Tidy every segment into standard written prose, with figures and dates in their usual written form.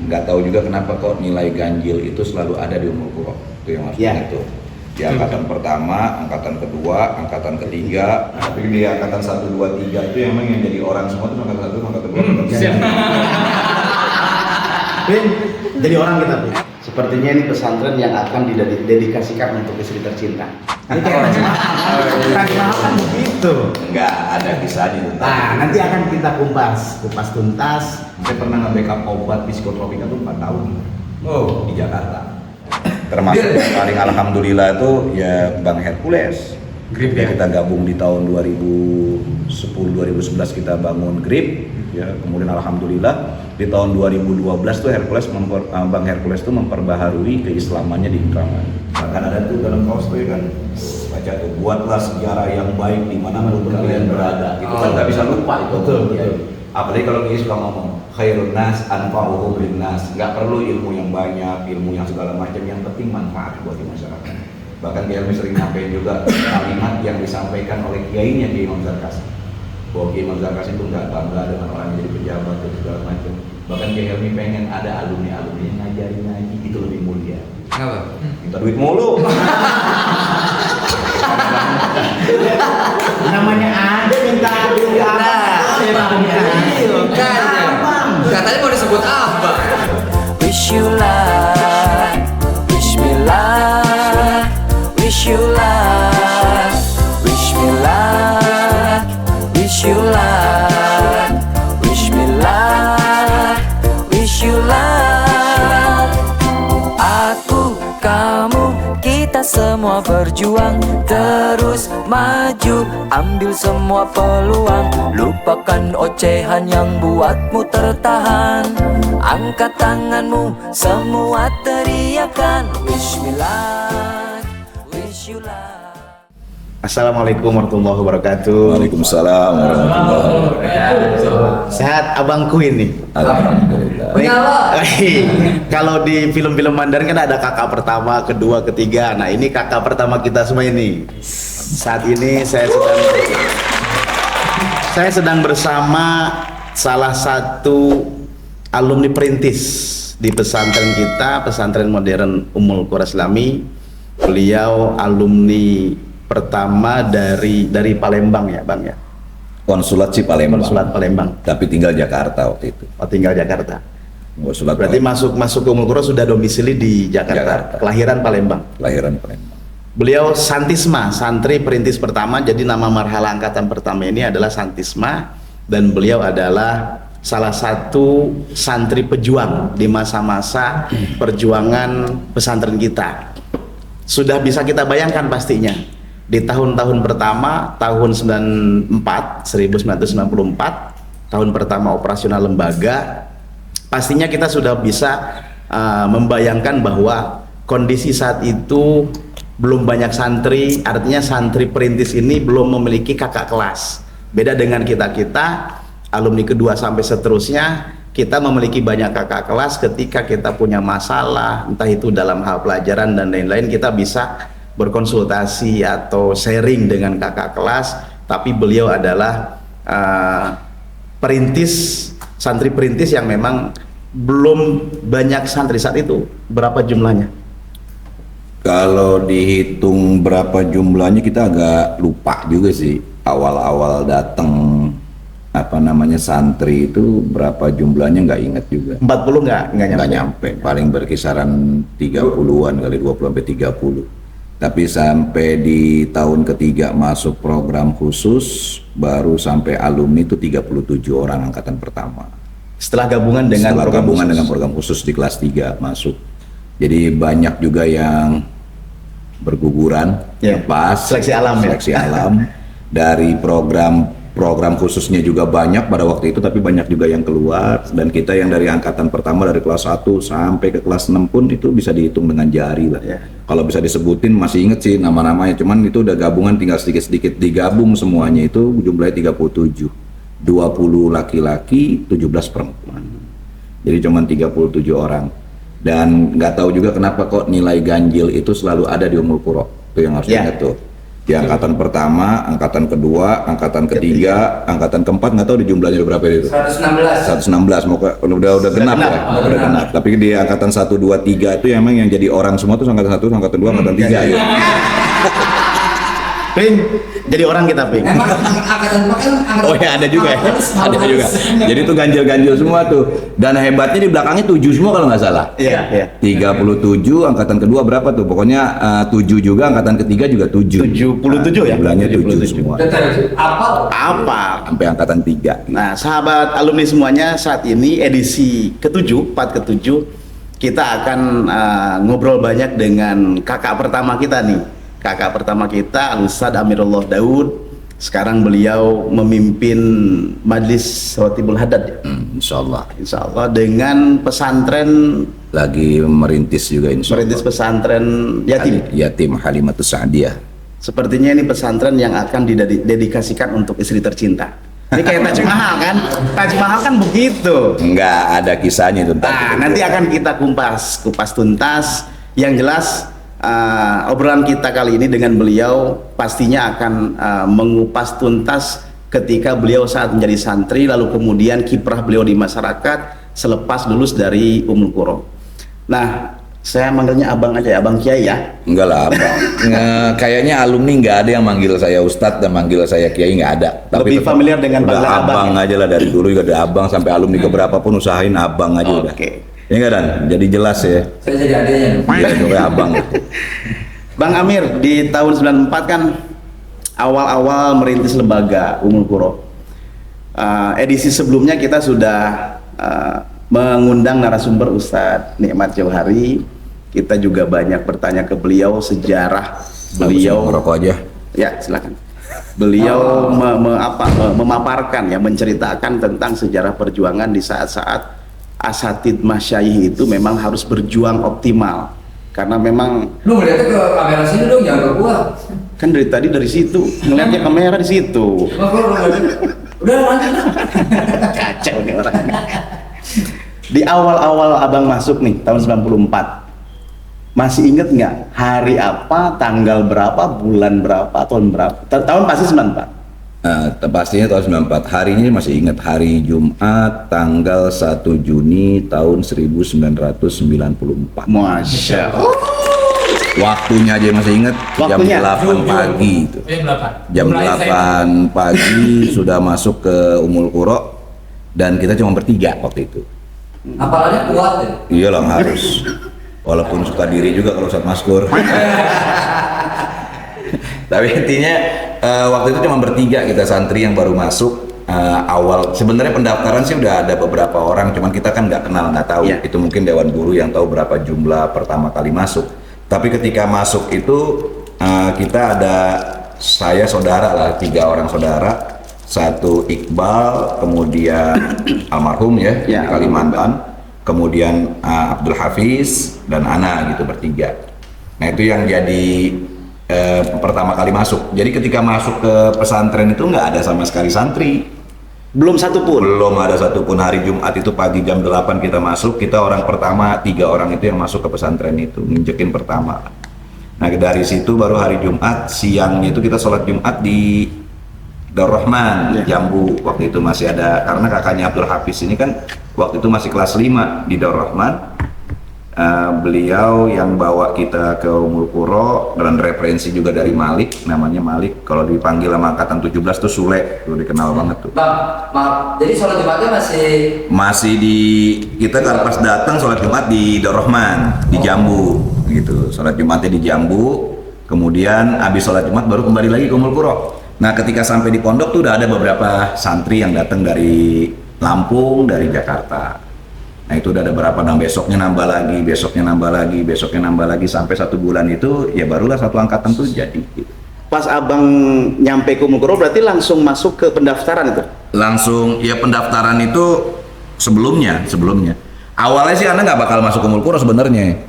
nggak tahu juga kenapa kok nilai ganjil itu selalu ada di Ummul Qura. Itu yang harus diingat tuh. Di angkatan pertama, angkatan kedua, angkatan ketiga, tapi di angkatan 1, 2, 3 itu emang yang jadi orang semua itu angkatan 1, angkatan 2, angkatan 3. Bin, jadi orang kita, Bin. Sepertinya ini pesantren yang akan didedikasikan untuk istri tercinta. Ini kayak kan begitu. Enggak ada kisahnya tentang. Nah, nanti akan kita kupas tuntas. Saya pernah nge-backup obat psikotropika itu 4 tahun. Di Jakarta. Termasuk yang paling alhamdulillah itu ya Bang Hercules. Grip ya, kita gabung di tahun 2010-2011 kita bangun Grip ya, kemudian alhamdulillah di tahun 2012 tuh Bang Hercules tuh memperbaharui keislamannya di Indramayu. Bahkan ada tuh dalam cosplay kan baca tuh, buatlah sejarah yang baik di mana-mana kalian berada. Itu kan nggak bisa lupa itu. Betul. Apalagi kalau dia suka ngomong khairun nas anfa'uhum linnas, nggak perlu ilmu yang banyak, ilmu yang segala macam, yang penting manfaat buat masyarakat. Bahkan Kiai Helmi sering nyampein juga kalimat yang disampaikan oleh kiainya Kiai Imam Zarkasi, bahwa Kiai Imam Zarkasi itu nggak bangga dengan orang yang jadi pejabat dan segala macam. Bahkan Kiai Helmi pengen ada alumni yang ngajarin ngaji, itu lebih mulia. Kenapa? Minta duit mulu. Namanya ada minta duit Katanya mau disebut apa? Wish you luck, wish me luck, wish you luck, wish me luck, wish you luck, wish me luck, wish you luck. Aku, kamu, kita semua berjuang terus maju, ambil semua peluang, lupakan ocehan yang buatmu tertahan. Angkat tanganmu, semua teriakan wish me luck, wish you luck. Assalamualaikum warahmatullahi wabarakatuh. Waalaikumsalam warahmatullahi wabarakatuh. Sehat abangku ini. Alhamdulillah. Kalau di film-film Mandarin kan ada kakak pertama, kedua, ketiga. Nah, ini kakak pertama kita semua ini. Saat ini saya sedang bersama salah satu alumni perintis di pesantren kita, pesantren modern Ummul Qura Islami. Beliau alumni pertama dari Palembang ya, Bang ya. Konsulat Palembang. Konsulat Palembang. Tapi tinggal Jakarta waktu itu. Oh, tinggal Jakarta. Konsulat Berarti Palembang. masuk ke Ummul Qura sudah domisili di Jakarta. Kelahiran Palembang. Kelahiran Palembang. Beliau Santisma, santri perintis pertama. Jadi nama marhala angkatan pertama ini adalah Santisma, dan beliau adalah salah satu santri pejuang di masa-masa perjuangan pesantren kita. Sudah bisa kita bayangkan pastinya di tahun-tahun pertama, tahun 1994, tahun pertama operasional lembaga, pastinya kita sudah bisa membayangkan bahwa kondisi saat itu belum banyak santri, artinya santri perintis ini belum memiliki kakak kelas. Beda dengan kita alumni kedua sampai seterusnya, kita memiliki banyak kakak kelas. Ketika kita punya masalah, entah itu dalam hal pelajaran dan lain-lain, kita bisa berkonsultasi atau sharing dengan kakak kelas. Tapi beliau adalah santri perintis yang memang belum banyak santri saat itu. Berapa jumlahnya? Kalau dihitung berapa jumlahnya kita agak lupa juga sih. Awal-awal datang santri itu berapa jumlahnya nggak ingat juga. 40 nggak nyampe. Paling berkisaran 30-an kali, 20 sampai 30. Tapi sampai di tahun ketiga masuk program khusus baru sampai alumni itu 37 orang angkatan pertama. Setelah gabungan dengan program khusus di kelas 3 masuk. Jadi banyak juga yang berguguran, lepas seleksi alam. Dari program khususnya juga banyak pada waktu itu, tapi banyak juga yang keluar. Dan kita yang dari angkatan pertama dari kelas 1 sampai ke kelas 6 pun itu bisa dihitung dengan jari lah. Kalau bisa disebutin masih inget sih nama-namanya, cuman itu udah gabungan tinggal sedikit-sedikit digabung semuanya, itu jumlahnya 37. 20 laki-laki, 17 perempuan. Jadi cuman 37 orang. Dan nggak tahu juga kenapa kok nilai ganjil itu selalu ada di Ummul Qura. Itu yang harus diingat tuh. Di angkatan pertama, angkatan kedua, angkatan ketiga, angkatan keempat nggak tahu di jumlahnya berapa itu. 116. 116 mau udah genap ya, udah genap. Tapi di angkatan 1 2 3 itu emang yang jadi orang semua tuh angkatan 1, angkatan 2, angkatan 3 ya. Ping, jadi orang kita Ping. Emang angkatan angkatan. Oh ya ada juga ya, ada juga. Jadi itu ganjil-ganjil semua tuh. Dan hebatnya di belakangnya 7 semua kalau nggak salah. Iya, iya. 37, angkatan kedua berapa tuh? Pokoknya 7 juga, angkatan ketiga juga 7. 77 ya? Jumlahnya 7 77. semua. Apa? Sampai angkatan 3. Nah, sahabat alumni semuanya, saat ini edisi ke-7, part ke-7, kita akan ngobrol banyak dengan kakak pertama kita nih. Kakak pertama kita, Al-Ustadz Amirullah Daud. Sekarang beliau memimpin Majlis Rotibul Haddad. Insyaallah. Insyaallah dengan pesantren, Lagi merintis juga insyaallah. merintis pesantren yatim. Yatim Halimatus Sa'diyah. Sepertinya ini pesantren yang akan didedikasikan untuk istri tercinta. Ini kayak Taj Mahal kan? Taj Mahal kan begitu. Enggak ada kisahnya itu. Nah, nanti akan kita kupas tuntas. Yang jelas obrolan kita kali ini dengan beliau pastinya akan mengupas tuntas ketika beliau saat menjadi santri, lalu kemudian kiprah beliau di masyarakat selepas lulus dari Ummul Qura. Nah, saya manggilnya abang aja ya, Abang Kiai ya. Enggak lah, Abang. Kayaknya alumni nggak ada yang manggil saya Ustadz dan manggil saya Kiai, nggak ada. Lebih tetap familiar dengan udah panggilan abang abang ya? aja lah, dari dulu juga ada abang, sampai alumni keberapa pun usahain abang aja udah. Oke. Ya nggak Dan? Jadi jelas ya. Saya jadi adanya. Ya pokoknya abang. Bang Amir, di tahun 94 kan awal-awal merintis lembaga Ummul Qura. Edisi sebelumnya kita sudah mengundang narasumber Ustadz Nikmat Jauhari. Kita juga banyak bertanya ke beliau sejarah beliau. Merokok aja. Ya, silakan. Beliau memaparkan ya, menceritakan tentang sejarah perjuangan di saat-saat asatid masyayikh itu memang harus berjuang optimal. Karena memang Lu ngeliatnya ke kamera sini dong, jangan ke gua. kan dari tadi dari situ ngeliatnya kamera di situ. Udah lanjut lah. Kacau nih orang. Di awal-awal abang masuk nih tahun 94, masih inget nggak hari apa, tanggal berapa, bulan berapa, tahun berapa? Tahun pasti 94. Pastinya tahun 94. Hari ini masih ingat, hari Jumat tanggal 1 Juni tahun 1994. Masya Allah. Waktunya aja masih ingat, Waktunya? jam 8 pagi itu. Jam 8 pagi sudah masuk ke Ummul Qura dan kita cuma bertiga waktu itu. Apalagi kuat ya. Iyalah harus. Walaupun suka diri juga kalau Ustadz Maskur. Tapi intinya waktu itu cuma bertiga kita santri yang baru masuk awal. Sebenarnya pendaftaran sih udah ada beberapa orang, cuman kita kan nggak kenal, nggak tahu. Ya. Itu mungkin Dewan Guru yang tahu berapa jumlah pertama kali masuk. Tapi ketika masuk itu kita ada, saya saudara lah, 3 orang saudara, 1 Iqbal, kemudian almarhum ya, Ya, di Kalimantan, kemudian Abdul Hafiz dan Ana gitu, bertiga. Nah itu yang jadi pertama kali masuk. Jadi ketika masuk ke pesantren itu nggak ada sama sekali santri. Belum satu pun. Belum ada satupun. Hari Jumat itu pagi jam 8 kita masuk, kita orang pertama, 3 orang itu yang masuk ke pesantren itu, nginjekin pertama. Nah dari situ baru hari Jumat, siangnya itu kita sholat Jumat di Darul Rahman, Jambu. Waktu itu masih ada, karena kakaknya Abdul Hafiz ini kan waktu itu masih kelas 5 di Darul Rahman. Beliau yang bawa kita ke Ummul Qura, dan referensi juga dari Malik, namanya Malik. Kalau dipanggil sama angkatan 17 tuh Sule, tuh dikenal banget tuh. Bang, maaf. Jadi sholat Jumatnya Masih di, kita kan pas datang sholat Jumat di Darul Rahman, di Jambu gitu. Sholat Jumatnya di Jambu, kemudian habis sholat Jumat baru kembali lagi ke Ummul Qura. Nah ketika sampai di pondok tuh udah ada beberapa santri yang datang dari Lampung, dari Jakarta. Nah itu udah ada berapa, nah besoknya nambah lagi, besoknya nambah lagi, besoknya nambah lagi, sampai 1 bulan itu ya barulah 1 angkatan tuh jadi gitu. Pas abang nyampe ke Ummul Qura berarti langsung masuk ke pendaftaran itu? Langsung, ya pendaftaran itu sebelumnya. Awalnya sih Anda nggak bakal masuk ke Ummul Qura sebenarnya.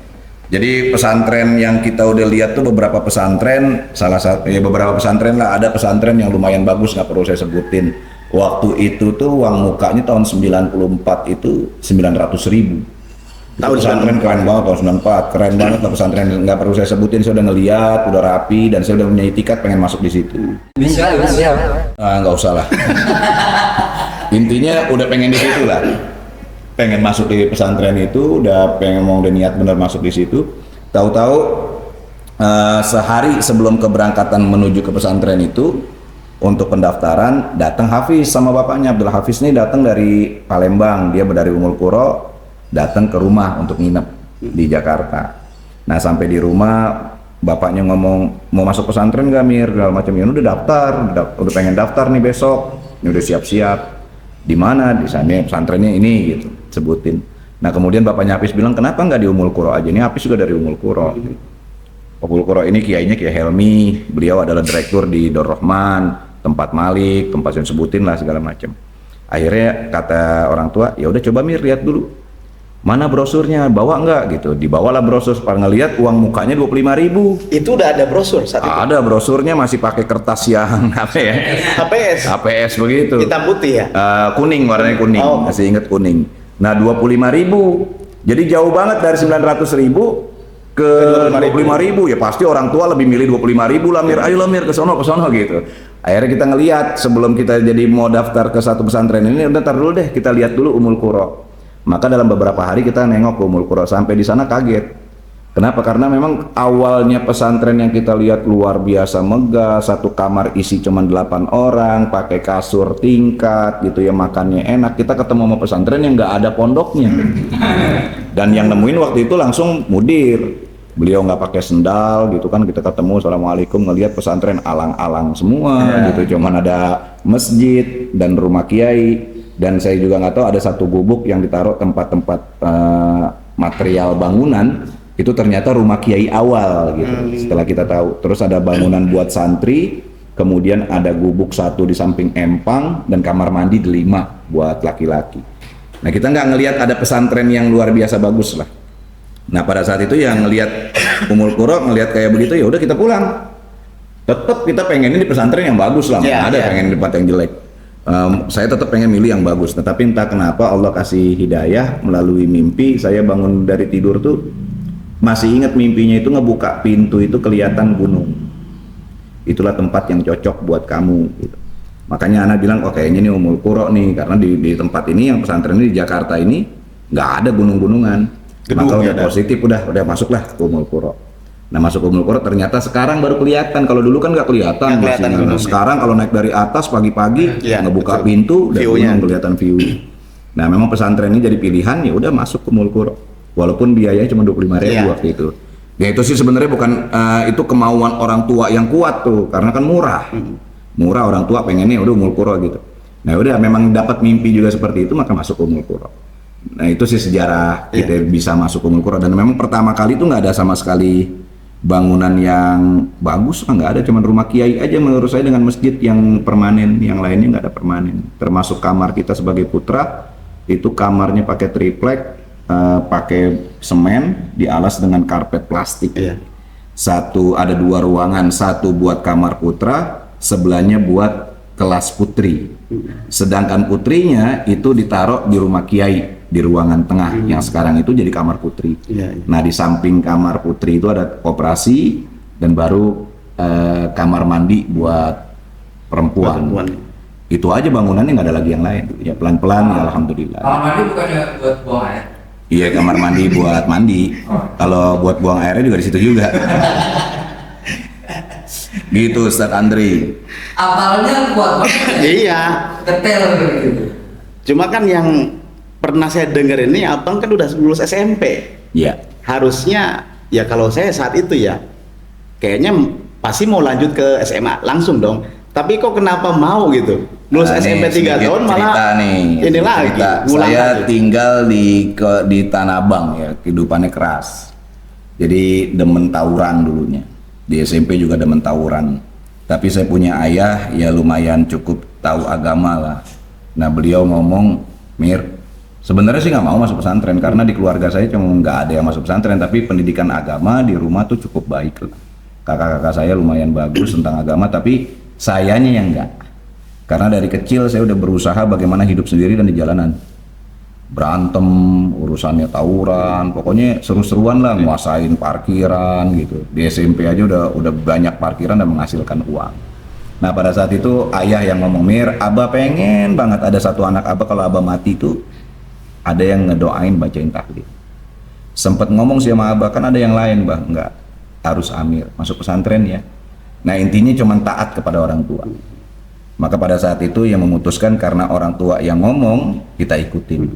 Jadi pesantren yang kita udah lihat tuh beberapa pesantren, salah satu ya beberapa pesantren lah, ada pesantren yang lumayan bagus, nggak perlu saya sebutin. Waktu itu tuh uang mukanya tahun 94 itu 900.000. Tahun pesantren keren banget tahun 94, keren banget lah pesantren, nggak perlu saya sebutin, saya udah ngeliat, udah rapi, dan saya udah punya tiket pengen masuk di situ. Bisa. Nggak usah lah. Intinya udah pengen di situ lah, pengen masuk di pesantren itu, udah pengen mau udah niat bener masuk di situ. Tahu-tahu sehari sebelum keberangkatan menuju ke pesantren itu untuk pendaftaran datang Hafiz sama bapaknya. Abdul Hafiz ini datang dari Palembang, dia dari Ummul Qura, datang ke rumah untuk nginep di Jakarta. Nah sampai di rumah bapaknya ngomong mau masuk pesantren gak Mir, segala macam. Ya udah daftar, udah pengen daftar nih besok, ini udah siap-siap. Di mana? Di sana pesantrennya ini gitu, sebutin. Nah kemudian bapaknya Hafiz bilang kenapa nggak di Ummul Qura aja? Ini Hafiz juga dari Ummul Qura. Ummul Qura ini kiainya Kiai Helmi, beliau adalah direktur di Darul Rahman, tempat Malik, tempat yang sebutin lah segala macam. Akhirnya kata orang tua, ya udah coba Mir lihat dulu. Mana brosurnya, bawa nggak gitu? Dibawalah brosur, pas ngeliat uang mukanya 25.000. Itu udah ada brosur saat itu. Ada brosurnya, masih pakai kertas yang apa ya? HPS begitu. Hitam putih ya. Kuning, warnanya kuning. Oh. Masih inget kuning. Nah 25.000. Jadi jauh banget dari 900.000 ke 25.000. Ya pasti orang tua lebih milih 25.000 lah Mir. Ayo lah Mir ke sono gitu. Akhirnya kita ngelihat sebelum kita jadi mau daftar ke satu pesantren ini, udah tar dulu deh kita lihat dulu Ummul Qura. Maka dalam beberapa hari kita nengok ke Ummul Qura, sampai di sana kaget. Kenapa? Karena memang awalnya pesantren yang kita lihat luar biasa megah, satu kamar isi cuma 8 orang, pakai kasur tingkat gitu ya, makannya enak. Kita ketemu sama pesantren yang nggak ada pondoknya. Dan yang nemuin waktu itu langsung mudir. Beliau nggak pakai sendal gitu kan, kita ketemu assalamualaikum, ngelihat pesantren alang-alang semua gitu, cuman ada masjid dan rumah kiai. Dan saya juga nggak tahu ada satu gubuk yang ditaruh tempat-tempat material bangunan, itu ternyata rumah kiai awal gitu. Setelah kita tahu, terus ada bangunan buat santri, kemudian ada gubuk satu di samping empang dan kamar mandi 5 buat laki-laki. Nah kita nggak ngelihat ada pesantren yang luar biasa bagus lah. Nah pada saat itu yang ngelihat Ummul Qura, ngelihat kayak begitu, ya udah kita pulang. Tetap kita pengennya di pesantren yang bagus lah, nggak ada pengen di tempat yang jelek. Saya tetap pengen milih yang bagus, tetapi entah kenapa Allah kasih hidayah melalui mimpi. Saya bangun dari tidur tuh masih ingat mimpinya itu, ngebuka pintu itu kelihatan gunung. Itulah tempat yang cocok buat kamu gitu. Makanya anak bilang, oh kayaknya ini Ummul Qura nih, karena di tempat ini yang pesantren ini di Jakarta ini nggak ada gunung-gunungan. Maka udah positif, udah masuklah ke Ummul Qura. Nah masuk Ummul Qura ternyata sekarang baru kelihatan. Kalau dulu kan nggak kelihatan. Sekarang kalau naik dari atas pagi-pagi ngebuka pintu dan gunung kelihatan view. Nah memang pesantren ini jadi pilihan, ya udah masuk ke Ummul Qura. Walaupun biayanya cuma 25.000 waktu itu. Ya itu sih sebenarnya bukan itu kemauan orang tua yang kuat tuh, karena kan murah. Murah, orang tua pengennya udah Ummul Qura gitu. Nah udah memang dapat mimpi juga seperti itu, maka masuk ke Ummul Qura. Nah itu sih sejarah kita bisa masuk ke Ummul Qura. Dan memang pertama kali itu nggak ada sama sekali bangunan yang bagus, nggak ada, cuman rumah kiai aja menurut saya dengan masjid yang permanen, yang lainnya nggak ada permanen. Termasuk kamar kita sebagai putra, itu kamarnya pakai triplek, pakai semen, dialas dengan karpet plastik. Satu, ada 2 ruangan, satu buat kamar putra, sebelahnya buat kelas putri. Sedangkan putrinya itu ditaruh di rumah kiai, di ruangan tengah yang sekarang itu jadi kamar putri. Nah di samping kamar putri itu ada koperasi dan baru kamar mandi buat perempuan. Itu aja bangunannya, nggak ada lagi yang lain. Ya pelan-pelan ya alhamdulillah. Kamar mandi bukannya buat buang air? Iya kamar mandi buat mandi. Kalau buat buang airnya juga di situ juga. Gitu Ustadz Andri. Apalnya kuat banget. Iya. Detail gitu. Cuma kan yang pernah saya dengar ini, abang kan udah lulus SMP. Iya. Harusnya ya kalau saya saat itu ya, kayaknya pasti mau lanjut ke SMA langsung dong. Tapi kok kenapa mau gitu? Lulus SMP 3 tahun malah ini lagi. Saya tinggal di Tanah Abang ya, kehidupannya keras. Jadi demen tawuran dulunya. Di SMP juga demen tawuran. Tapi saya punya ayah ya lumayan cukup tahu agama lah. Nah beliau ngomong, Mir, sebenarnya sih nggak mau masuk pesantren karena di keluarga saya cuma nggak ada yang masuk pesantren, tapi pendidikan agama di rumah tuh cukup baik lah. Kakak-kakak saya lumayan bagus tentang agama, tapi sayanya yang enggak. Karena dari kecil saya udah berusaha bagaimana hidup sendiri dan di jalanan. berantem, urusannya tawuran, pokoknya seru-seruan lah, nguasain parkiran gitu. Di SMP aja udah banyak parkiran dan menghasilkan uang. Nah pada saat itu ayah yang ngomong, Mir, Abah pengen banget ada satu anak Abah kalau Abah mati tuh ada yang ngedoain bacain tahlil. Sempet ngomong sih sama Abah, kan ada yang lain Bah, enggak, harus Amir masuk pesantren ya. Nah intinya cuma taat kepada orang tua. Maka pada saat itu yang memutuskan karena orang tua yang ngomong, kita ikutin.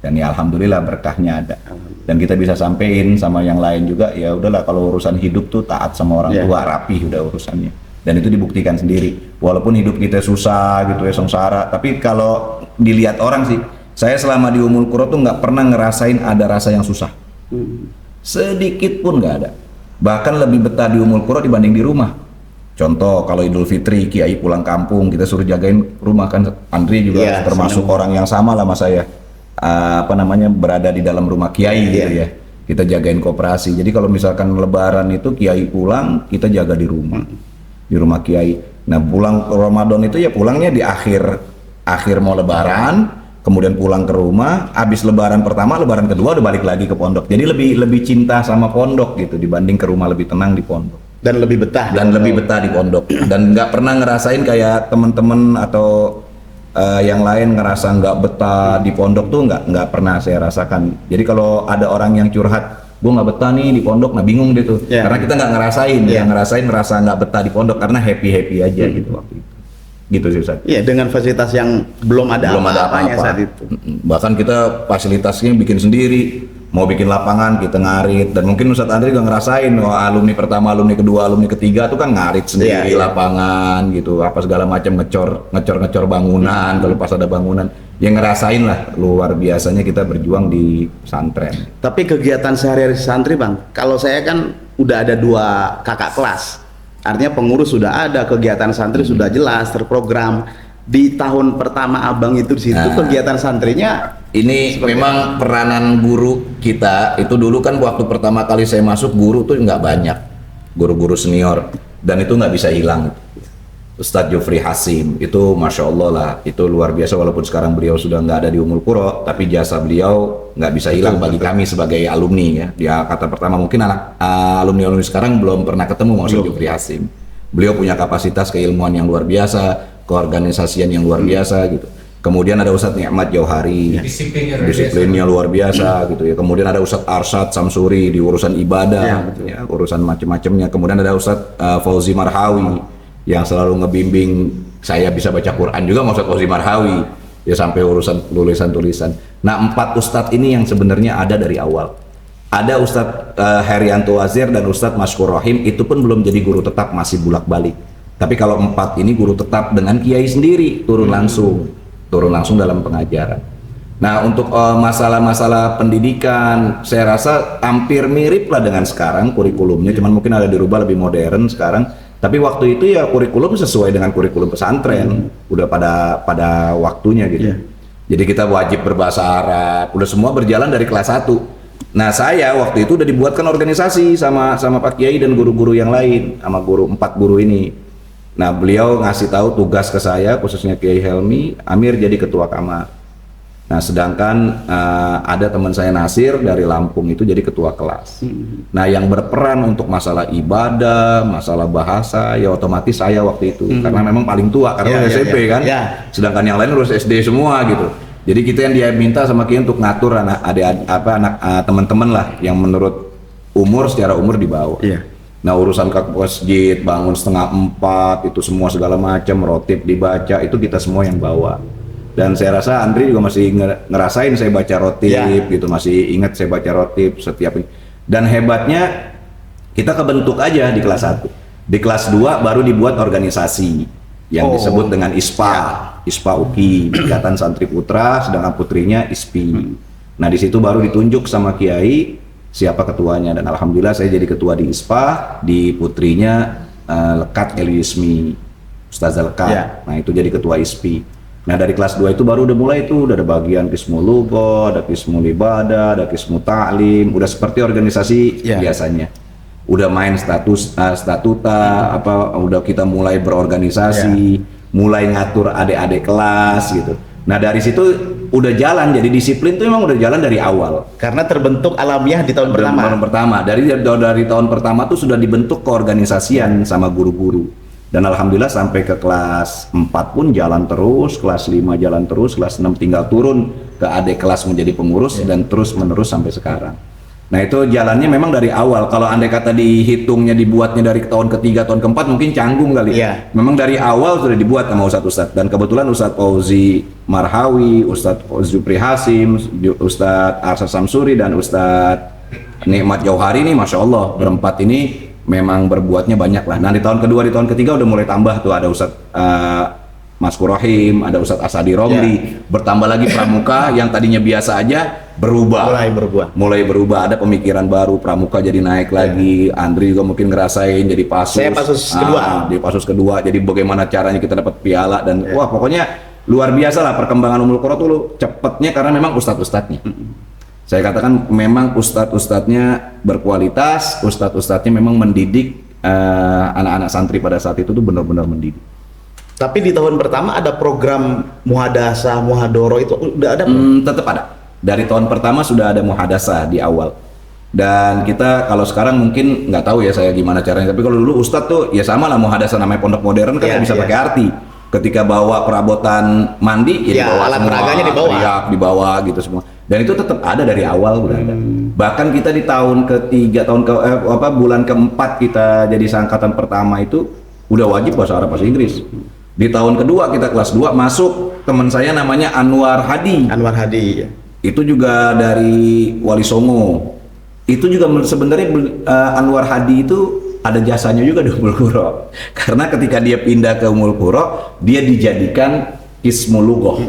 Dan ya alhamdulillah berkahnya ada. Dan kita bisa sampein sama yang lain juga, ya udahlah kalau urusan hidup tuh taat sama orang tua, rapih udah urusannya. Dan itu dibuktikan sendiri. Walaupun hidup kita susah gitu ya, sengsara, tapi kalau dilihat orang sih, saya selama di Ummul Qura tuh nggak pernah ngerasain ada rasa yang susah. Sedikit pun nggak ada. Bahkan lebih betah di Ummul Qura dibanding di rumah. Contoh kalau Idul Fitri, Kiai pulang kampung, kita suruh jagain rumah kan. Andri juga termasuk orang yang sama lah sama saya. Berada di dalam rumah Kiai gitu ya. Kita jagain koperasi. Jadi kalau misalkan Lebaran itu Kiai pulang, kita jaga di rumah Kiai. Nah pulang Ramadan itu ya pulangnya di akhir mau Lebaran, kemudian pulang ke rumah. Habis Lebaran pertama, Lebaran kedua udah balik lagi ke pondok. Jadi lebih cinta sama pondok gitu dibanding ke rumah, lebih tenang di pondok. Dan lebih betah. Lebih betah di pondok. Dan nggak pernah ngerasain kayak temen-temen atau yang lain ngerasa nggak betah di pondok tuh nggak pernah saya rasakan. Jadi kalau ada orang yang curhat, gue nggak betah nih di pondok, nah bingung deh tuh. Karena kita nggak ngerasain, yang ngerasain merasa nggak betah di pondok karena happy aja gitu waktu itu. Gitu sih Ustaz. Iya, dengan fasilitas yang belum ada apa-apanya saat itu. Bahkan kita fasilitasnya bikin sendiri. Mau bikin lapangan kita ngarit, dan mungkin Ustadz Andri juga ngerasain, alumni pertama, alumni kedua, alumni ketiga tuh kan ngarit sendiri lapangan gitu, apa segala macam, ngecor bangunan kalau pas ada bangunan. Yang ngerasain lah luar biasanya kita berjuang di pesantren. Tapi kegiatan sehari-hari santri Bang, kalau saya kan udah ada 2 kakak kelas, artinya pengurus sudah ada, kegiatan santri sudah jelas terprogram. Di tahun pertama Abang itu di situ kegiatan santrinya ini memang peranan guru kita itu dulu kan waktu pertama kali saya masuk guru tuh nggak banyak, guru-guru senior, dan itu nggak bisa hilang. Ustadz Jufri Hasim itu masya Allah lah, itu luar biasa, walaupun sekarang beliau sudah nggak ada di Ummul Qura, tapi jasa beliau nggak bisa hilang bagi kami sebagai alumni ya. Dia kata pertama mungkin alumni sekarang belum pernah ketemu Ustadz Jufri Hasim. Beliau punya kapasitas keilmuan yang luar biasa, keorganisasian yang luar biasa gitu. Kemudian ada Ustadz Ni'mat Jauhari, disiplinnya luar biasa gitu ya. Kemudian ada Ustadz Arsyad Samsuri di urusan ibadah, ya, urusan macam-macamnya. Kemudian ada Ustadz Fauzi Marhawi yang selalu ngebimbing saya bisa baca Quran juga, Ustadz Fauzi Marhawi ya, sampai urusan tulisan-tulisan. Nah 4 Ustadz ini yang sebenarnya ada dari awal. Ada Ustadz Herianto Wazir dan Ustadz Mashkur Rahim, itu pun belum jadi guru tetap, masih bulak-balik. Tapi kalau 4 ini guru tetap dengan Kiai sendiri, turun langsung dalam pengajaran. Nah untuk masalah-masalah pendidikan, saya rasa hampir mirip lah dengan sekarang kurikulumnya, cuman mungkin ada dirubah lebih modern sekarang. Tapi waktu itu ya kurikulum sesuai dengan kurikulum pesantren, udah pada waktunya gitu. Jadi kita wajib berbahasa Arab, udah semua berjalan dari kelas 1. Nah saya waktu itu udah dibuatkan organisasi sama Pak Kiai dan guru-guru yang lain, sama 4 guru ini. Nah beliau ngasih tahu tugas ke saya, khususnya Kiai Helmi, Amir jadi ketua kamar. Nah sedangkan ada teman saya Nasir dari Lampung itu jadi ketua kelas. Nah yang berperan untuk masalah ibadah, masalah bahasa, ya otomatis saya waktu itu, karena memang paling tua, karena SMP kan. Sedangkan yang lain lulus SD semua gitu. Jadi kita yang dia minta sama Kiai untuk ngatur anak teman-teman lah yang menurut secara umur di bawah. Nah urusan ke masjid, bangun 3:30 itu semua segala macam, rotib dibaca, itu kita semua yang bawa. Dan saya rasa Andri juga masih ngerasain saya baca rotib gitu, masih ingat saya baca rotib setiap ini. Dan hebatnya kita kebentuk aja di kelas 1. Di kelas 2 baru dibuat organisasi yang disebut dengan ISPA UKI, Ikatan Santri Putra, sedangkan putrinya ISPI. Nah di situ baru ditunjuk sama Kiai siapa ketuanya, dan alhamdulillah saya jadi ketua di ISPA, di putrinya Lekat Eliusmi, Ustazah Lekat. Nah itu jadi ketua ISPI. Nah dari kelas 2 itu baru udah mulai tuh, udah ada bagian Qismul Lugha, ada Qismul Ibadah, ada Qismul Ta'lim, udah seperti organisasi biasanya. Udah main statuta, udah kita mulai berorganisasi, mulai ngatur adik-adik kelas gitu. Nah dari situ udah jalan. Jadi disiplin tuh memang udah jalan dari awal. Karena terbentuk alamiah di tahun pertama. Tahun pertama. Dari tahun pertama tuh sudah dibentuk keorganisasian sama guru-guru. Dan alhamdulillah sampai ke kelas 4 pun jalan terus, kelas 5 jalan terus, kelas 6 tinggal turun ke adik kelas menjadi pengurus dan terus menerus sampai sekarang. Nah itu jalannya memang dari awal. Kalau andai kata dihitungnya dibuatnya dari tahun ketiga, tahun keempat mungkin canggung kali. Iya. Memang dari awal sudah dibuat sama Ustadz. Dan kebetulan Ustadz Fauzi Marhawi, Ustadz Zupri Hasim, Ustadz Arsa Samsuri dan Ustadz Nikmat Jauhari ini Masya Allah berempat ini memang berbuatnya banyak lah. Nah di tahun kedua, di tahun ketiga udah mulai tambah tuh ada Ustadz Mas Kurahim, ada Ustadz Asadi Romli, bertambah lagi pramuka yang tadinya biasa aja berubah. Mulai berubah, ada pemikiran baru, pramuka jadi naik lagi. Andri juga mungkin ngerasain jadi pasus. Saya pasus kedua. Di pasus kedua, jadi bagaimana caranya kita dapat piala dan wah pokoknya luar biasa lah perkembangan Ummul Qura tuh cepetnya karena memang ustadz-ustadznya. Saya katakan memang ustadz-ustadznya berkualitas, ustadz-ustadznya memang mendidik anak-anak santri pada saat itu tuh benar-benar mendidik. Tapi di tahun pertama ada program muhadasah, muhadoro itu udah ada? Tetap ada. Dari tahun pertama sudah ada muhadasah di awal. Dan kita kalau sekarang mungkin nggak tahu ya saya gimana caranya. Tapi kalau dulu ustadz tuh ya sama lah muhadasah namanya pondok modern kan bisa pakai arti. Ketika bawa perabotan mandi ya dibawa alat semua, peraganya dibawa gitu semua. Dan itu tetap ada dari awal udah ada. Bahkan kita di tahun ketiga, bulan keempat kita jadi seangkatan pertama itu udah wajib bahasa Arab bahasa Inggris. Di tahun kedua kita kelas 2 masuk teman saya namanya Anwar Hadi. Ya. Itu juga dari Wali Songo. Itu juga sebenarnya Anwar Hadi itu ada jasanya juga di Ummul Qura. Karena ketika dia pindah ke Ummul Qura, dia dijadikan Ismul Lughah.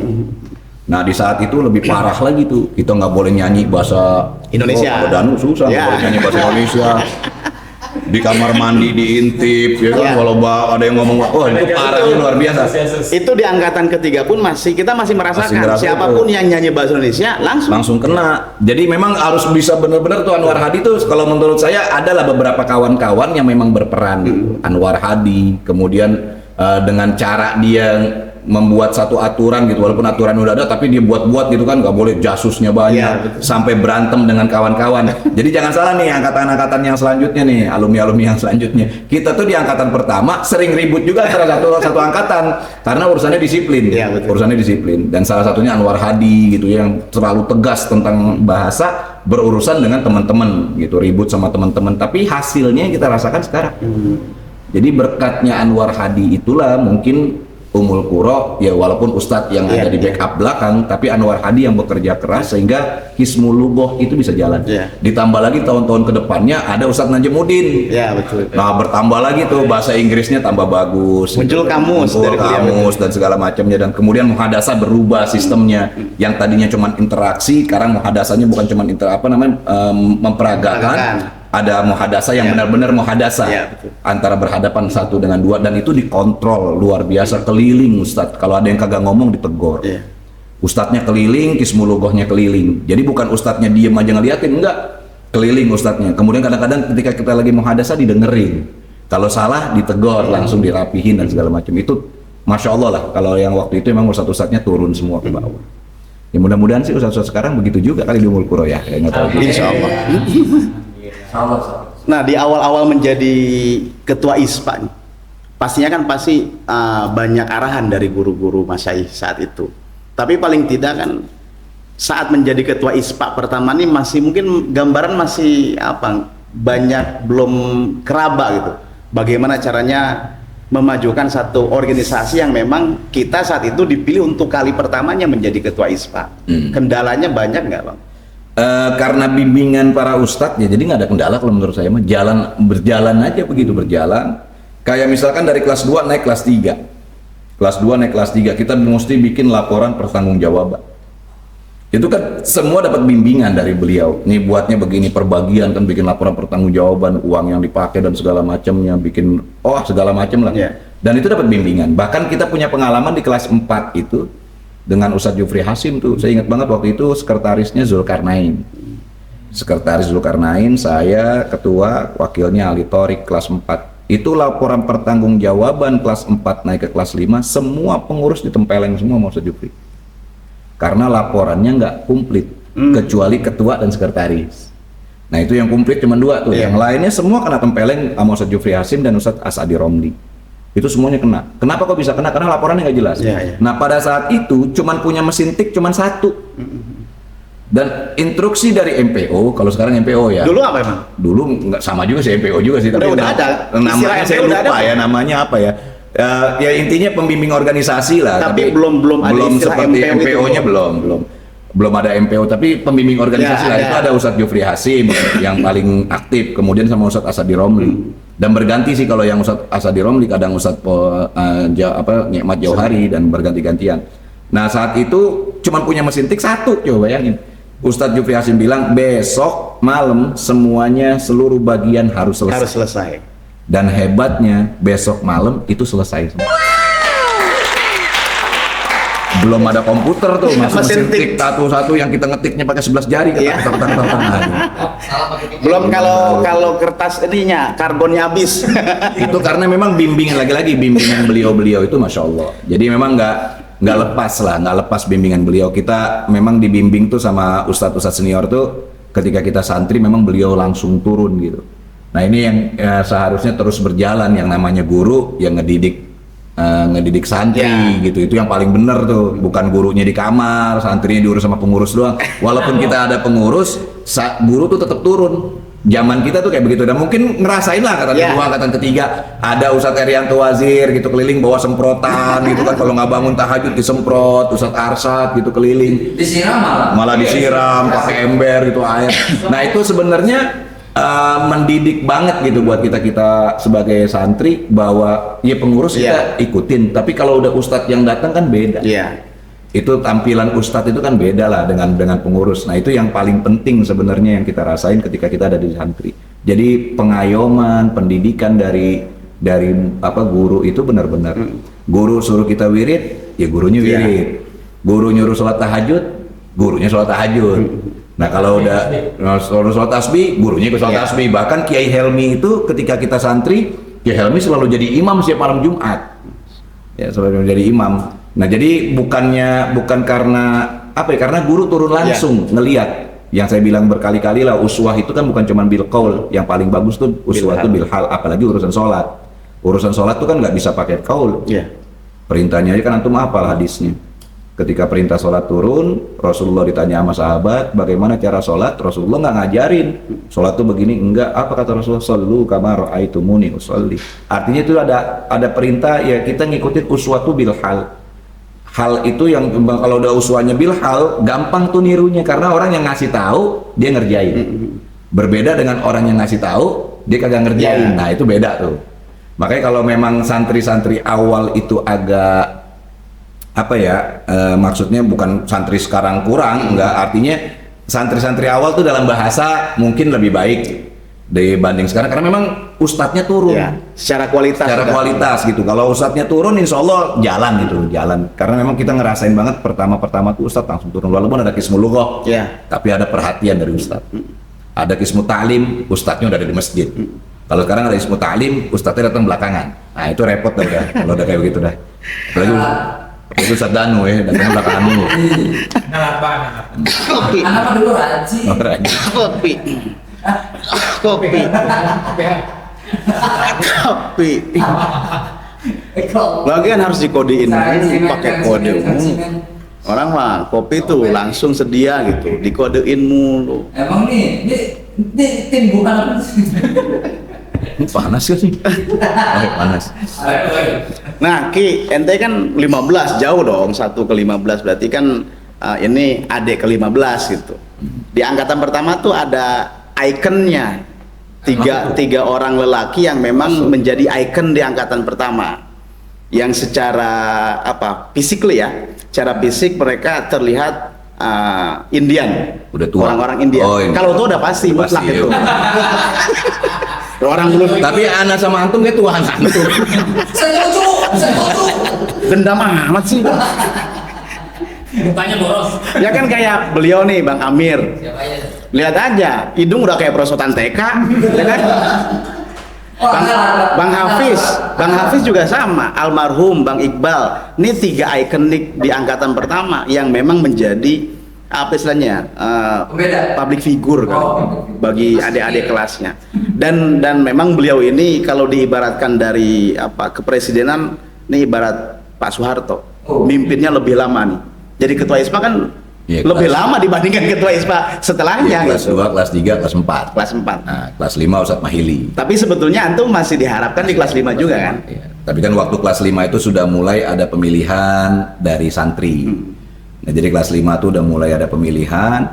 Nah di saat itu lebih parah lagi tuh, kita nggak boleh nyanyi bahasa Indonesia. Danu susah, nggak boleh nyanyi bahasa Indonesia. Di kamar mandi diintip, ya kan? Kalau ada yang ngomong, oh itu parah, itu luar biasa. Itu di angkatan ketiga pun kita masih merasakan siapapun yang nyanyi bahasa Indonesia langsung kena. Jadi memang harus bisa benar-benar tuh Anwar Hadi tuh kalau menurut saya adalah beberapa kawan-kawan yang memang berperan. Anwar Hadi, kemudian dengan cara dia membuat satu aturan gitu, walaupun aturan udah ada tapi dia buat-buat gitu kan, nggak boleh jasusnya banyak sampai berantem dengan kawan-kawan. Jadi jangan salah nih angkatan-angkatan yang selanjutnya nih, alumni-alumni yang selanjutnya, kita tuh di angkatan pertama sering ribut juga antara satu angkatan karena urusannya disiplin. Urusannya disiplin, dan salah satunya Anwar Hadi gitu yang terlalu tegas tentang bahasa, berurusan dengan teman-teman gitu, ribut sama teman-teman, tapi hasilnya kita rasakan sekarang. Jadi berkatnya Anwar Hadi itulah mungkin Ummul Qura ya, walaupun ustadz yang ada di backup belakang, tapi Anwar Hadi yang bekerja keras sehingga Hismul Lughah itu bisa jalan. Ditambah lagi tahun-tahun kedepannya ada Ustadz Najemuddin. Nah bertambah lagi tuh bahasa Inggrisnya tambah bagus. Muncul kamus dan segala macamnya, dan kemudian muhadasah berubah sistemnya. Yang tadinya cuma interaksi, sekarang muhadasahnya bukan cuma memperagakan. Ada muhadasah yang benar-benar muhadasah antara berhadapan satu dengan dua, dan itu dikontrol luar biasa, keliling Ustadz. Kalau ada yang kagak ngomong ditegur. Ustadznya keliling, Hismul Lughahnya keliling. Jadi bukan ustadznya diem aja ngeliatin, enggak, keliling ustadznya. Kemudian kadang-kadang ketika kita lagi muhadasah didengerin. Kalau salah ditegur, langsung dirapihin dan segala macam. Itu Masya Allah lah. Kalau yang waktu itu memang ustadz-ustadznya turun semua ke bawah. Ya mudah-mudahan sih ustadz-ustadz sekarang begitu juga kali di Ummul Qura ya. Insya Allah. Nah di awal-awal menjadi ketua ISPA nih, pastinya kan banyak arahan dari guru-guru masyaikh saat itu. Tapi paling tidak kan saat menjadi ketua ISPA pertama nih masih mungkin gambaran masih banyak belum keraba gitu. Bagaimana caranya memajukan satu organisasi yang memang kita saat itu dipilih untuk kali pertamanya menjadi ketua ISPA. Kendalanya banyak nggak Bang? Karena bimbingan para ustadz ya, jadi nggak ada kendala kalau menurut saya mah, berjalan aja begitu berjalan. Kayak misalkan dari kelas 2 naik kelas 3, kelas 2 naik kelas 3 kita mesti bikin laporan pertanggungjawaban. Itu kan semua dapat bimbingan dari beliau. Nih buatnya begini, perbagian kan, bikin laporan pertanggungjawaban, uang yang dipakai dan segala macamnya, bikin segala macam lah. Dan itu dapat bimbingan. Bahkan kita punya pengalaman di kelas 4 itu dengan Ustadz Jufri Hasim tuh, saya ingat banget waktu itu sekretarisnya Zulkarnain. Sekretaris Zulkarnain, saya ketua, wakilnya Ali Thorik kelas 4. Itu laporan pertanggungjawaban kelas 4 naik ke kelas 5, semua pengurus ditempeleng semua sama Ustadz Jufri. karena laporannya nggak komplit, kecuali ketua dan sekretaris. Nah itu yang komplit cuma 2 tuh, yang lainnya semua kena tempeleng sama Ustadz Jufri Hasim dan Ustadz Asadi Romli. Itu semuanya kena. Kenapa kok bisa kena? Karena laporannya nggak jelas. Nah pada saat itu cuman punya mesin tik cuman 1. Dan instruksi dari MPO, kalau sekarang MPO ya. Dulu apa emang? Dulu nggak sama juga sih MPO juga sih, tapi Udah ada. namanya Istilah saya MPO udah lupa ada. ya, namanya apa ya? Ya intinya pembimbing organisasi lah. Tapi belum ada istilah seperti MPO itu. MPO-nya belum ada MPO, tapi pembimbing organisasi Ya, lah ada. itu ada Ustadz Jufri Hasim yang paling aktif, kemudian sama Ustadz Asadi Romli. Dan berganti sih kalau yang Ustadz Asadi Romli kadang Ustadz Nikmat Jauhari dan berganti-gantian. Nah saat itu cuma punya mesin tik 1, coba bayangin. Ustadz Jufri Hasim bilang besok malam semuanya seluruh bagian harus selesai. Harus selesai. Dan hebatnya besok malam itu selesai semua. Belum ada komputer tuh, masih mesin tik satu-satu yang kita ngetiknya pakai 11 jari. Iya. Belum kalau kertas ininya karbonnya habis. Itu karena memang bimbingan, lagi-lagi bimbingan beliau-beliau itu Masya Allah. Jadi memang nggak lepas bimbingan beliau. Kita memang dibimbing tuh sama ustadz-ustadz senior tuh, ketika kita santri memang beliau langsung turun gitu. Nah ini yang seharusnya terus berjalan, yang namanya guru yang ngedidik santri gitu, itu yang paling bener tuh, bukan gurunya di kamar, santrinya diurus sama pengurus doang. Walaupun kita ada pengurus, guru tuh tetap turun. Zaman kita tuh kayak begitu, dan mungkin ngerasain lah angkatan kedua, angkatan ketiga, ada Ustadz Erianto Wazir gitu keliling bawa semprotan gitu kan, kalau nggak bangun tahajud disemprot, Ustadz Arsad gitu keliling, Disiram malah disiram pakai ember gitu air. Nah itu sebenarnya mendidik banget gitu buat kita sebagai santri, bahwa ya pengurus kita ikutin, tapi kalau udah Ustadz yang datang kan beda. Itu tampilan Ustadz itu kan beda lah dengan pengurus. Nah itu yang paling penting sebenarnya yang kita rasain ketika kita ada di santri. Jadi pengayoman, pendidikan dari guru itu benar-benar. Guru suruh kita wirid, ya gurunya wirid. Guru nyuruh sholat tahajud, gurunya sholat tahajud. Nah kalau udah sholat tasbih, gurunya ikut sholat tasbih. Bahkan Kiai Helmi itu ketika kita santri, Kiai Helmi selalu jadi imam setiap malam Jumat. Ya selalu jadi imam. Nah jadi bukan karena apa ya, karena guru turun langsung ngelihat. Yang saya bilang berkali-kali lah, uswah itu kan bukan cuma bil qaul, yang paling bagus tuh uswah itu bil hal, apalagi urusan sholat. Urusan sholat tuh kan nggak bisa pakai qaul. Perintahnya aja kan antum hafal hadisnya. Ketika perintah sholat turun, Rasulullah ditanya sama sahabat, bagaimana cara sholat? Rasulullah nggak ngajarin sholat tuh begini, enggak. Apa kata Rasulullah? Shollu kama ra'aitumuni usolli. Artinya itu ada perintah, ya kita ngikutin uswatu bil hal. Hal itu yang kalau udah uswanya bil hal, gampang tuh nirunya, karena orang yang ngasih tahu dia ngerjain. Berbeda dengan orang yang ngasih tahu dia kagak ngerjain. Nah itu beda tuh. Makanya kalau memang santri-santri awal itu agak apa ya, maksudnya bukan santri sekarang kurang, enggak, artinya santri-santri awal tuh dalam bahasa mungkin lebih baik dibanding sekarang, karena memang ustadznya turun secara kualitas gitu. Kalau ustadznya turun insya Allah jalan, karena memang kita ngerasain banget pertama tuh ustadz langsung turun, walaupun ada kismul lughah tapi ada perhatian dari ustadz. Ada kismu ta'lim, ustadznya udah ada di masjid. Kalau sekarang ada kismu ta'lim, ustadznya datang belakangan. Nah itu repot dah kalau udah kayak begitu dah. Apalagi itu Ustadz Danu ya, datangnya belakangan dulu. Anak dulu Haji. Kopi. Lagian harus dikodein pakai kode. Orang mah kopi tuh langsung sedia gitu, dikodein mulu. Emang nih tim bukan apa sih? Panas gak sih? Panas. Nah Ki, ente kan 15, jauh dong, 1 ke 15, berarti kan ini adik ke 15 gitu. Di angkatan pertama tuh ada ikonnya, tiga orang lelaki yang memang menjadi ikon di angkatan pertama, yang secara physically ya, secara fisik mereka terlihat Indian, udah tua, orang-orang Indian. Kalau tuh udah pasti mutlak itu. Orang dulu. Tapi anak sama antum kayak tua antum. Saya setuju. Dendam amat sih. Mukanya boros. Ya kan kayak beliau nih, Bang Amir. Siapa ya? Lihat aja, hidung udah kayak perosotan TK, ya kan? Bang Hafiz juga sama, almarhum Bang Iqbal. Ini 3 ikonik di angkatan pertama yang memang menjadi apa istilahnya Pembeda. public figure kan bagi adik-adik kelasnya. Dan memang beliau ini kalau diibaratkan dari kepresidenan, ini ibarat Pak Soeharto, mimpinnya lebih lama nih. Jadi ketua ISPA kan Iya, lebih lama dibandingkan ketua ISPA setelahnya. Kelas gitu. 2, kelas 3, kelas 4. Kelas 4. Nah, kelas 5 Ustadz Mahili. Tapi sebetulnya antum masih diharapkan di kelas 5 juga kan? Iya. Tapi kan waktu kelas 5 itu sudah mulai ada pemilihan dari santri. Nah, jadi kelas 5 itu udah mulai ada pemilihan,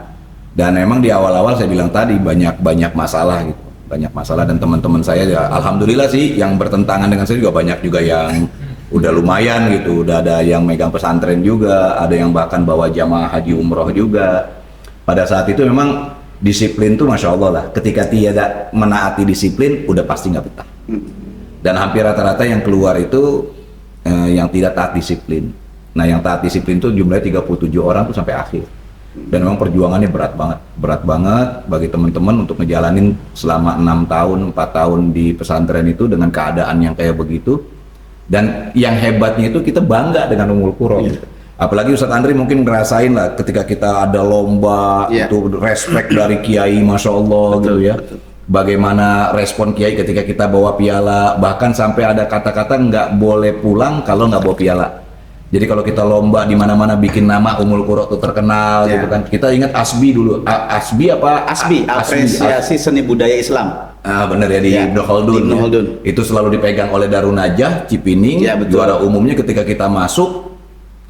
dan memang di awal-awal saya bilang tadi banyak masalah gitu. Banyak masalah, dan teman-teman saya ya, alhamdulillah sih yang bertentangan dengan saya juga banyak juga yang udah lumayan gitu, udah ada yang megang pesantren juga, ada yang bahkan bawa jamaah haji umroh juga. Pada saat itu memang disiplin tuh Masya Allah lah, ketika tiada menaati disiplin udah pasti nggak betah. Dan hampir rata-rata yang keluar itu yang tidak taat disiplin. Nah, yang taat disiplin tuh jumlahnya 37 orang tuh sampai akhir. Dan memang perjuangannya berat banget bagi teman-teman untuk ngejalanin selama 6 tahun, 4 tahun di pesantren itu dengan keadaan yang kayak begitu. Dan yang hebatnya itu kita bangga dengan Ummul Qura. Iya. Apalagi Ustadz Andri mungkin ngerasain lah ketika kita ada lomba, Iya. itu respect dari Kiai, Masya Allah gitu ya. Bagaimana respon Kiai ketika kita bawa piala, bahkan sampai ada kata-kata nggak boleh pulang kalau nggak bawa piala. Jadi kalau kita lomba di mana-mana bikin nama Ummul Qura tuh terkenal Iya. gitu kan. Kita ingat ASBI dulu. ASBI apa? ASBI, apresiasi seni budaya Islam. Bener ya, di Ya, Ibnu Khaldun. Ibnu Ya. Khaldun. Itu selalu dipegang oleh Darun Najah, Cipining. Ya, betul. Juara umumnya ketika kita masuk,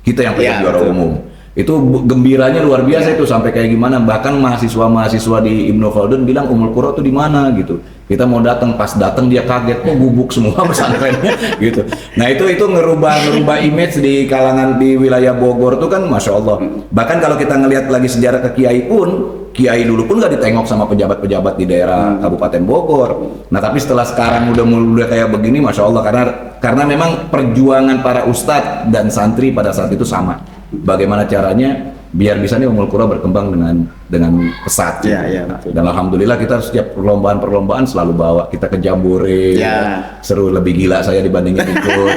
kita yang pegang Ya, juara betul. umum. Itu gembiranya luar biasa itu, sampai kayak gimana. Bahkan mahasiswa-mahasiswa di Ibnu Khaldun bilang Ummul Qura tuh di mana gitu. Kita mau datang, pas datang dia kaget, kok gubuk semua pesantrennya gitu. Nah itu ngerubah image di kalangan di wilayah Bogor tuh kan Masya Allah. Bahkan kalau kita ngelihat lagi sejarah ke Kiai pun, Kiai dulu pun nggak ditengok sama pejabat-pejabat di daerah Kabupaten Bogor. Nah tapi setelah sekarang udah kayak begini, Masya Allah, karena memang perjuangan para ustadz dan santri pada saat itu sama. Bagaimana caranya biar bisa nih Ummul Qura berkembang dengan pesat. Iya, betul. Dan alhamdulillah kita setiap perlombaan selalu bawa. Kita ke Jambore, Ya. seru, lebih gila saya dibandingin ikut.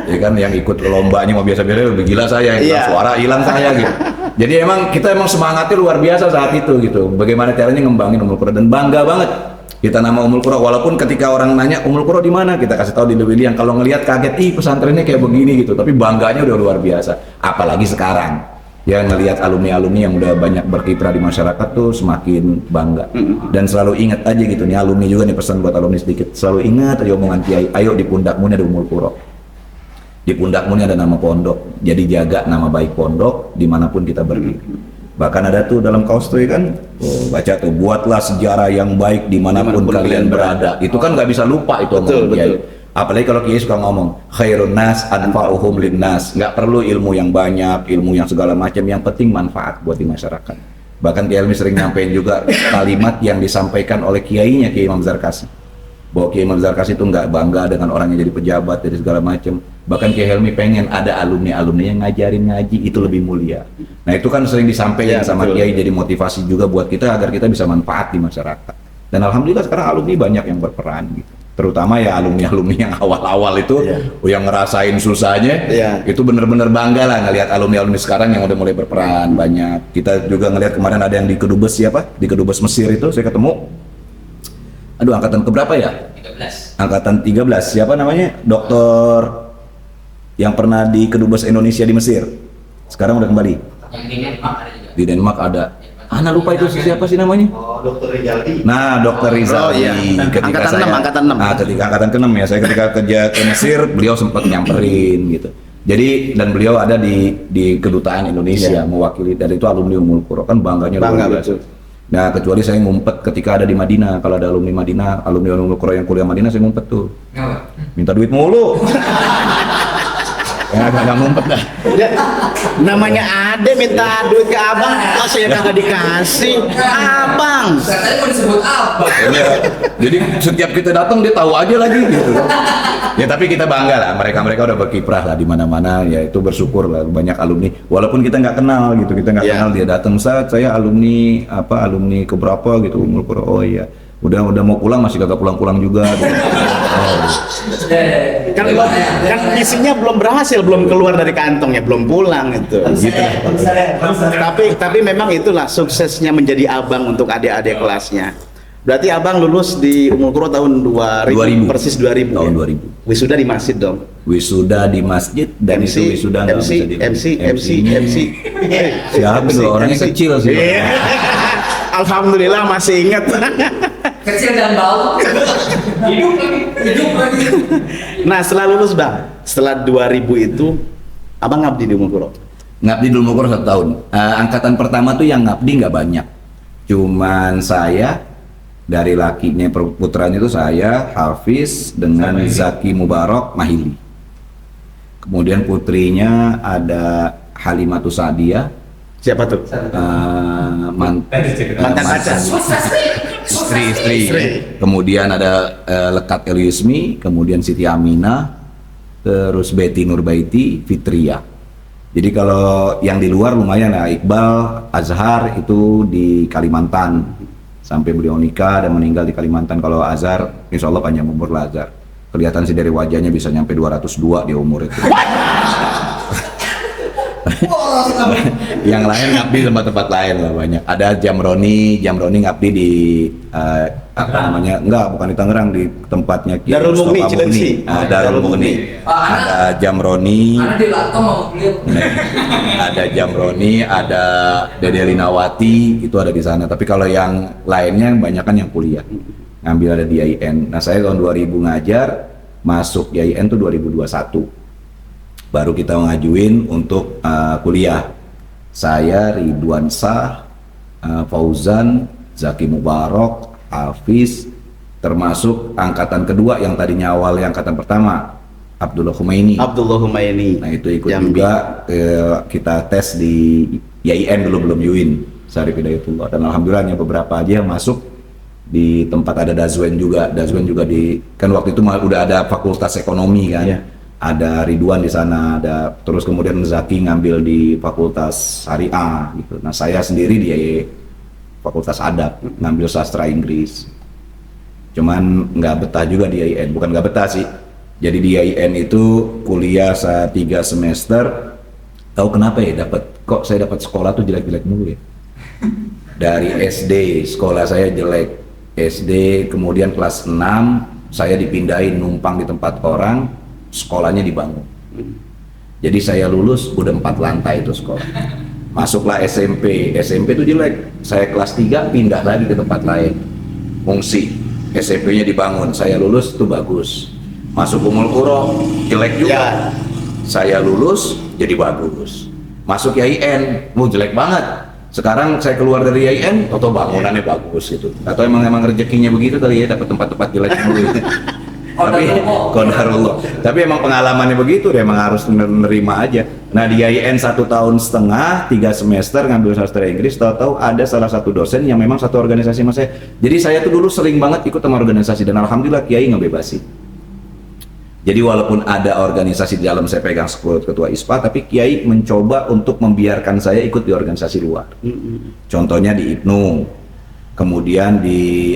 Ya kan, yang ikut lombanya mau biasa-biasa lebih gila saya, yang Iya. suara hilang saya gitu. Jadi kita emang semangatnya luar biasa saat itu gitu. Bagaimana caranya ngembangin Ummul Qura, dan bangga banget kita nama Ummul Qura. Walaupun ketika orang nanya Ummul Qura di mana, kita kasih tahu di Lewiliang. Kalau ngelihat kaget, ih pesantrennya kayak begini gitu. Tapi bangganya udah luar biasa. Apalagi sekarang. Ya ngelihat alumni-alumni yang udah banyak berkiprah di masyarakat tuh semakin bangga. Dan selalu ingat aja gitu nih, alumni juga nih, pesan buat alumni sedikit, selalu ingat aja omongan Kiai, ayo di pundakmu ini ada Ummul Qura, di pundakmu ini ada nama pondok, jadi jaga nama baik pondok dimanapun kita berdiri. Bahkan ada tuh dalam kaos tuh kan, baca tuh, buatlah sejarah yang baik dimanapun kalian berada. Itu kan nggak bisa lupa itu omongan Kiai. Betul. Apalagi kalau Kiai suka ngomong khairun nas anfa'uhum linnas, nggak perlu ilmu yang banyak, ilmu yang segala macam, yang penting manfaat buat di masyarakat. Bahkan Kiai Helmi sering nyampein juga kalimat yang disampaikan oleh kiainya, Kiai Imam Zarkasi, bahwa Kiai Imam Zarkasi itu nggak bangga dengan orang yang jadi pejabat, jadi segala macam. Bahkan Kiai Helmi pengen ada alumni-alumni yang ngajarin ngaji, itu lebih mulia. Nah itu kan sering disampaikan Ya, sama betul. Kiai, jadi motivasi juga buat kita agar kita bisa manfaat di masyarakat. Dan alhamdulillah sekarang alumni banyak yang berperan gitu. Terutama ya alumni-alumni yang awal-awal itu, yang ngerasain susahnya, Iya. itu bener-bener bangga lah ngelihat alumni-alumni sekarang yang udah mulai berperan banyak. Kita juga ngelihat kemarin ada yang di Kedubes, siapa? Di Kedubes Mesir itu saya ketemu. Aduh, angkatan keberapa ya? 13. Angkatan 13. Siapa namanya? Dokter yang pernah di Kedubes Indonesia di Mesir. Sekarang udah kembali. Yang di Denmark ada juga. Di Denmark ada. Lupa itu siapa sih namanya? Oh, Dokter Rizaldi. Nah, Dokter Rizaldi. iya. Ketika Angkatan 6. ketika angkatan ke-6 ya, saya ketika kerja ke Mesir, beliau sempat nyamperin gitu. Jadi, dan beliau ada di kedutaan Indonesia mewakili, dan itu alumni Ummul Qura, kan bangganya Bangga, luar biasa. betul. Nah, kecuali saya ngumpet ketika ada di Madinah. Kalau ada alumni Madinah, alumni Ummul Qura yang kuliah Madinah, saya ngumpet tuh. Kenapa? Minta duit mulu. Ya, agak ngumpet dah. Ya, namanya Ade minta duit ke abang, saya kagak dikasih. Abang. Katanya mau disebut apa? Iya. Jadi setiap kita datang dia tahu aja lagi gitu. Ya tapi kita bangga lah, mereka udah berkiprah lah di mana-mana, ya itu bersyukur lah banyak alumni. Walaupun kita nggak kenal gitu, kita nggak Iya. kenal, dia datang, Ustaz saya alumni alumni keberapa gitu Ummul Qura. Oh iya. Udah mau pulang masih kagak pulang-pulang juga. Oh. Kan misinya belum berhasil, belum keluar dari kantongnya, belum pulang itu. Gitu. Tapi memang itulah suksesnya menjadi abang untuk adik-adik kelasnya. Berarti abang lulus di Ummul Qura tahun 2000, persis 2000. Tahun ya? 2000. Wisuda di masjid dong. Wisuda di masjid dan itu wisuda nggak bisa di MC. Siapa tuh orangnya kecil sih. Iya. Alhamdulillah masih ingat. Kecil dan bau. Hidup lagi. Nah setelah lulus bang, setelah 2000 itu abang ngabdi di Ummul Qura. Ngabdi di Ummul Qura 1 tahun. Angkatan pertama tuh yang ngabdi nggak banyak. Cuman saya dari lakinya putranya itu saya, Hafiz dengan Zaki Mubarak Mahili. Kemudian putrinya ada Halimatus Sa'diyah. Siapa tuh? Mantan pacar. Istri. Kemudian ada Lekat Eliusmi, kemudian Siti Aminah, terus Betty Nurbaiti, Fitria. Jadi kalau yang di luar lumayan ya, Iqbal, Azhar itu di Kalimantan sampai beliau nikah dan meninggal di Kalimantan. Kalau Azhar, insya Allah panjang umur lah Azhar. Kelihatan sih dari wajahnya bisa nyampe 202 di umur itu. Yang lain ngabdi tempat-tempat lain lah banyak. Ada Jamroni ngabdi di apa namanya? Enggak, bukan di Tangerang, di tempatnya Darul Mughni, Cilengsi. Darul Mughni. Ada Jamroni. Karena di Lato mau beliau. Ada Jamroni, ada Dede Linawati, itu ada di sana. Tapi kalau yang lainnya banyakan yang kuliah. Ngambil ada di IAIN. Nah, saya tahun 2000 ngajar, masuk IAIN tuh 2021. Baru kita ngajuin untuk kuliah. Saya, Ridwan Shah, Fauzan, Zaki Mubarak, Hafiz, termasuk angkatan kedua yang tadinya awalnya angkatan pertama, Abdullah Humaini. Nah itu ikut Jambi. juga kita tes di IAIN dulu, belum UIN, Syarif Hidayatullah. Dan alhamdulillahnya beberapa aja yang masuk di tempat ada Dazwen juga di, kan waktu itu udah ada fakultas ekonomi kan. Iya. Ada Ridwan di sana, ada terus kemudian Zaki ngambil di Fakultas Syariah gitu. Nah, saya sendiri di Fakultas Adab, ngambil sastra Inggris. Cuman nggak betah juga di IAIN, bukan nggak betah sih. Jadi di IAIN itu kuliah 3 semester. Tahu kenapa ya kok saya dapat sekolah tuh jelek-jelek mulu ya. Dari SD sekolah saya jelek. SD kemudian kelas 6 saya dipindahin numpang di tempat orang, sekolahnya dibangun. Jadi saya lulus udah 4 lantai itu sekolah. Masuklah SMP itu jelek. Saya kelas 3 pindah lagi ke tempat lain. Fungsi SMP-nya dibangun. Saya lulus tuh bagus. Masuk Ummul Qura jelek juga. Ya. Saya lulus jadi bagus. Masuk IAIN, jelek banget. Sekarang saya keluar dari IAIN, atau bangunannya bagus gitu. Atau emang rezekinya begitu kali ya, dapat tempat-tempat jelek dulu. Tapi qadarullah. Tapi emang pengalamannya begitu, dia emang harus menerima aja. Nah di IAIN 1,5 tahun, 3 semester ngambil sastra Inggris, tahu-tahu ada salah satu dosen yang memang satu organisasi sama saya. Jadi saya tuh dulu sering banget ikut sama organisasi dan alhamdulillah Kiai ngebebasin. Jadi walaupun ada organisasi di dalam saya pegang ketua ISPA, tapi Kiai mencoba untuk membiarkan saya ikut di organisasi luar. Contohnya di IPNU, kemudian di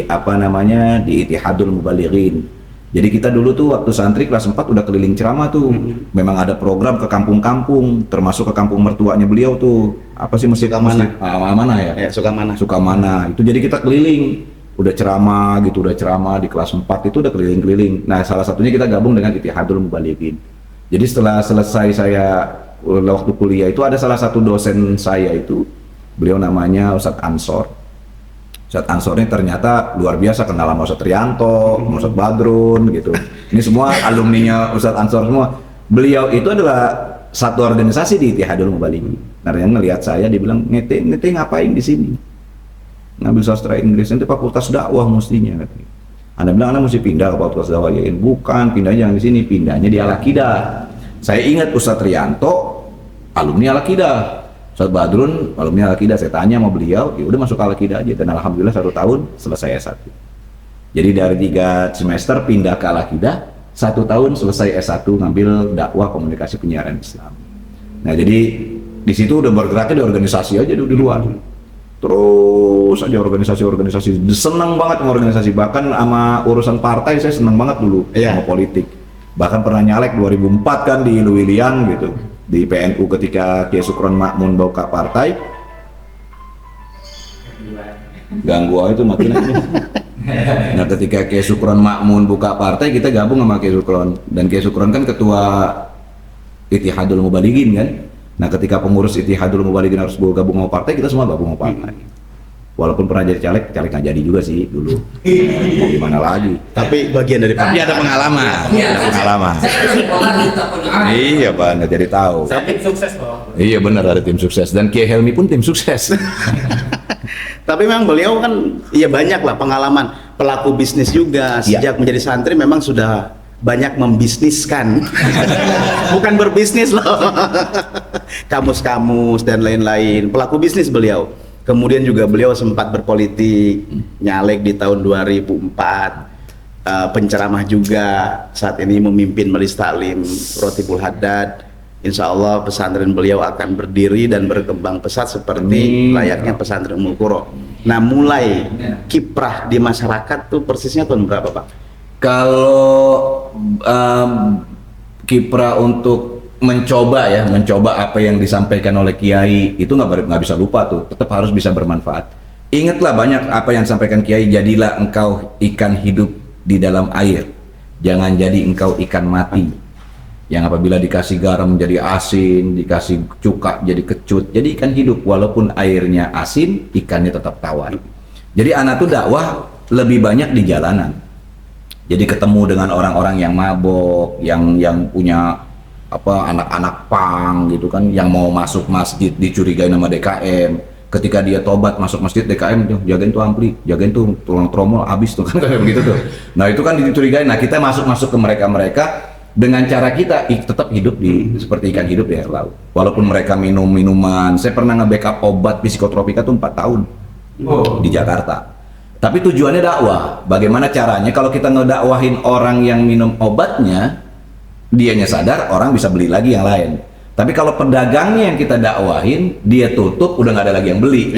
di Ittihadul Mubalighin. Jadi kita dulu tuh waktu santri kelas 4 udah keliling ceramah tuh. Memang ada program ke kampung-kampung, termasuk ke kampung mertuanya beliau tuh. Apa sih masjid Sukamana? Mana ya? Sukamana. Itu jadi kita keliling. Udah ceramah di kelas 4 itu udah keliling-keliling. Nah, salah satunya kita gabung dengan Ittihadul Mubalighin. Jadi setelah selesai saya waktu kuliah itu ada salah satu dosen saya itu, beliau namanya Ustadz Ansor. Ustadz Ansor ini ternyata luar biasa, kenal sama Ustadz Trianto, Ustadz Badrun gitu. Ini semua alumninya Ustadz Ansor semua. Beliau itu adalah satu organisasi di Ittihadul Mubalighin. Nah, yang ngelihat saya dia bilang, "Ngete ngapain di sini? Ngambil sastra Inggris, nanti fakultas dakwah mestinya." Anda bilang Anda mesti pindah ke fakultas dakwah. Ya, bukan, pindahnya jangan di sini, pindahnya di Al-Aqidah. Saya ingat Ustadz Trianto alumni Al-Aqidah, Ustadz Badrun alumni Al-Aqidah. Saya tanya sama beliau, ya udah masuk Al-Aqidah aja. Dan alhamdulillah 1 tahun selesai S1. Jadi dari 3 semester pindah ke Al-Aqidah, 1 tahun selesai S1 ngambil dakwah komunikasi penyiaran Islam. Nah jadi di situ udah bergeraknya di organisasi aja di luar. Terus aja organisasi-organisasi, senang banget sama organisasi, bahkan sama urusan partai saya senang banget dulu sama politik. Bahkan pernah nyalek 2004 kan di Luwiliang gitu, di PNU ketika Kiai Sukron Makmun buka partai. Ganggu aja tuh makin aja. Nah ketika Kiai Sukron Makmun buka partai, kita gabung sama Kiai Sukron, dan Kiai Sukron kan ketua Ittihadul Mubalighin kan. Nah ketika pengurus Ittihadul Mubalighin harus gabung sama partai, kita semua gabung sama partai. Walaupun pernah jadi caleg nggak jadi juga sih dulu. Mau gimana lagi? Tapi bagian dari Tapi ada pengalaman. Ada pengalaman. Iya Pak, nggak jadi tahu. Tim sukses Bang. Iya benar, ada tim sukses, dan Kiai Helmi pun tim sukses. Tapi memang beliau kan ya banyak lah pengalaman pelaku bisnis juga sejak menjadi santri, memang sudah banyak membisniskan. Bukan berbisnis loh. Kamus-kamus dan lain-lain, pelaku bisnis beliau. Kemudian juga beliau sempat berpolitik, nyalek di tahun 2004, penceramah juga, saat ini memimpin Majelis Taklim Rotibul Haddad. Insya Allah pesantren beliau akan berdiri dan berkembang pesat seperti layaknya pesantren Ummul Qura. Nah mulai kiprah di masyarakat tuh persisnya tahun berapa Pak? Kalau kiprah untuk mencoba apa yang disampaikan oleh Kiai itu nggak bisa lupa tuh, tetap harus bisa bermanfaat. Ingatlah banyak apa yang disampaikan Kiai, jadilah engkau ikan hidup di dalam air, jangan jadi engkau ikan mati. Yang apabila dikasih garam jadi asin, dikasih cuka jadi kecut, jadi ikan hidup, walaupun airnya asin, ikannya tetap tawar. Jadi anak tuh dakwah lebih banyak di jalanan. Jadi ketemu dengan orang-orang yang mabok, yang punya anak-anak pang gitu kan, yang mau masuk masjid dicurigai nama DKM. Ketika dia tobat masuk masjid, DKM jagain tuh ampli, jagain tuh tulang tromol habis tuh kan, kayak begitu tuh. Nah itu kan dicurigai. Nah kita masuk ke mereka dengan cara kita tetap hidup seperti ikan hidup di air laut. Walaupun mereka minum minuman, saya pernah nge-backup obat psikotropika tuh 4 tahun di Jakarta. Tapi tujuannya dakwah. Bagaimana caranya kalau kita ngedakwahin orang yang minum obatnya, dianya sadar, orang bisa beli lagi yang lain. Tapi kalau pedagangnya yang kita dakwahin, dia tutup, udah nggak ada lagi yang beli.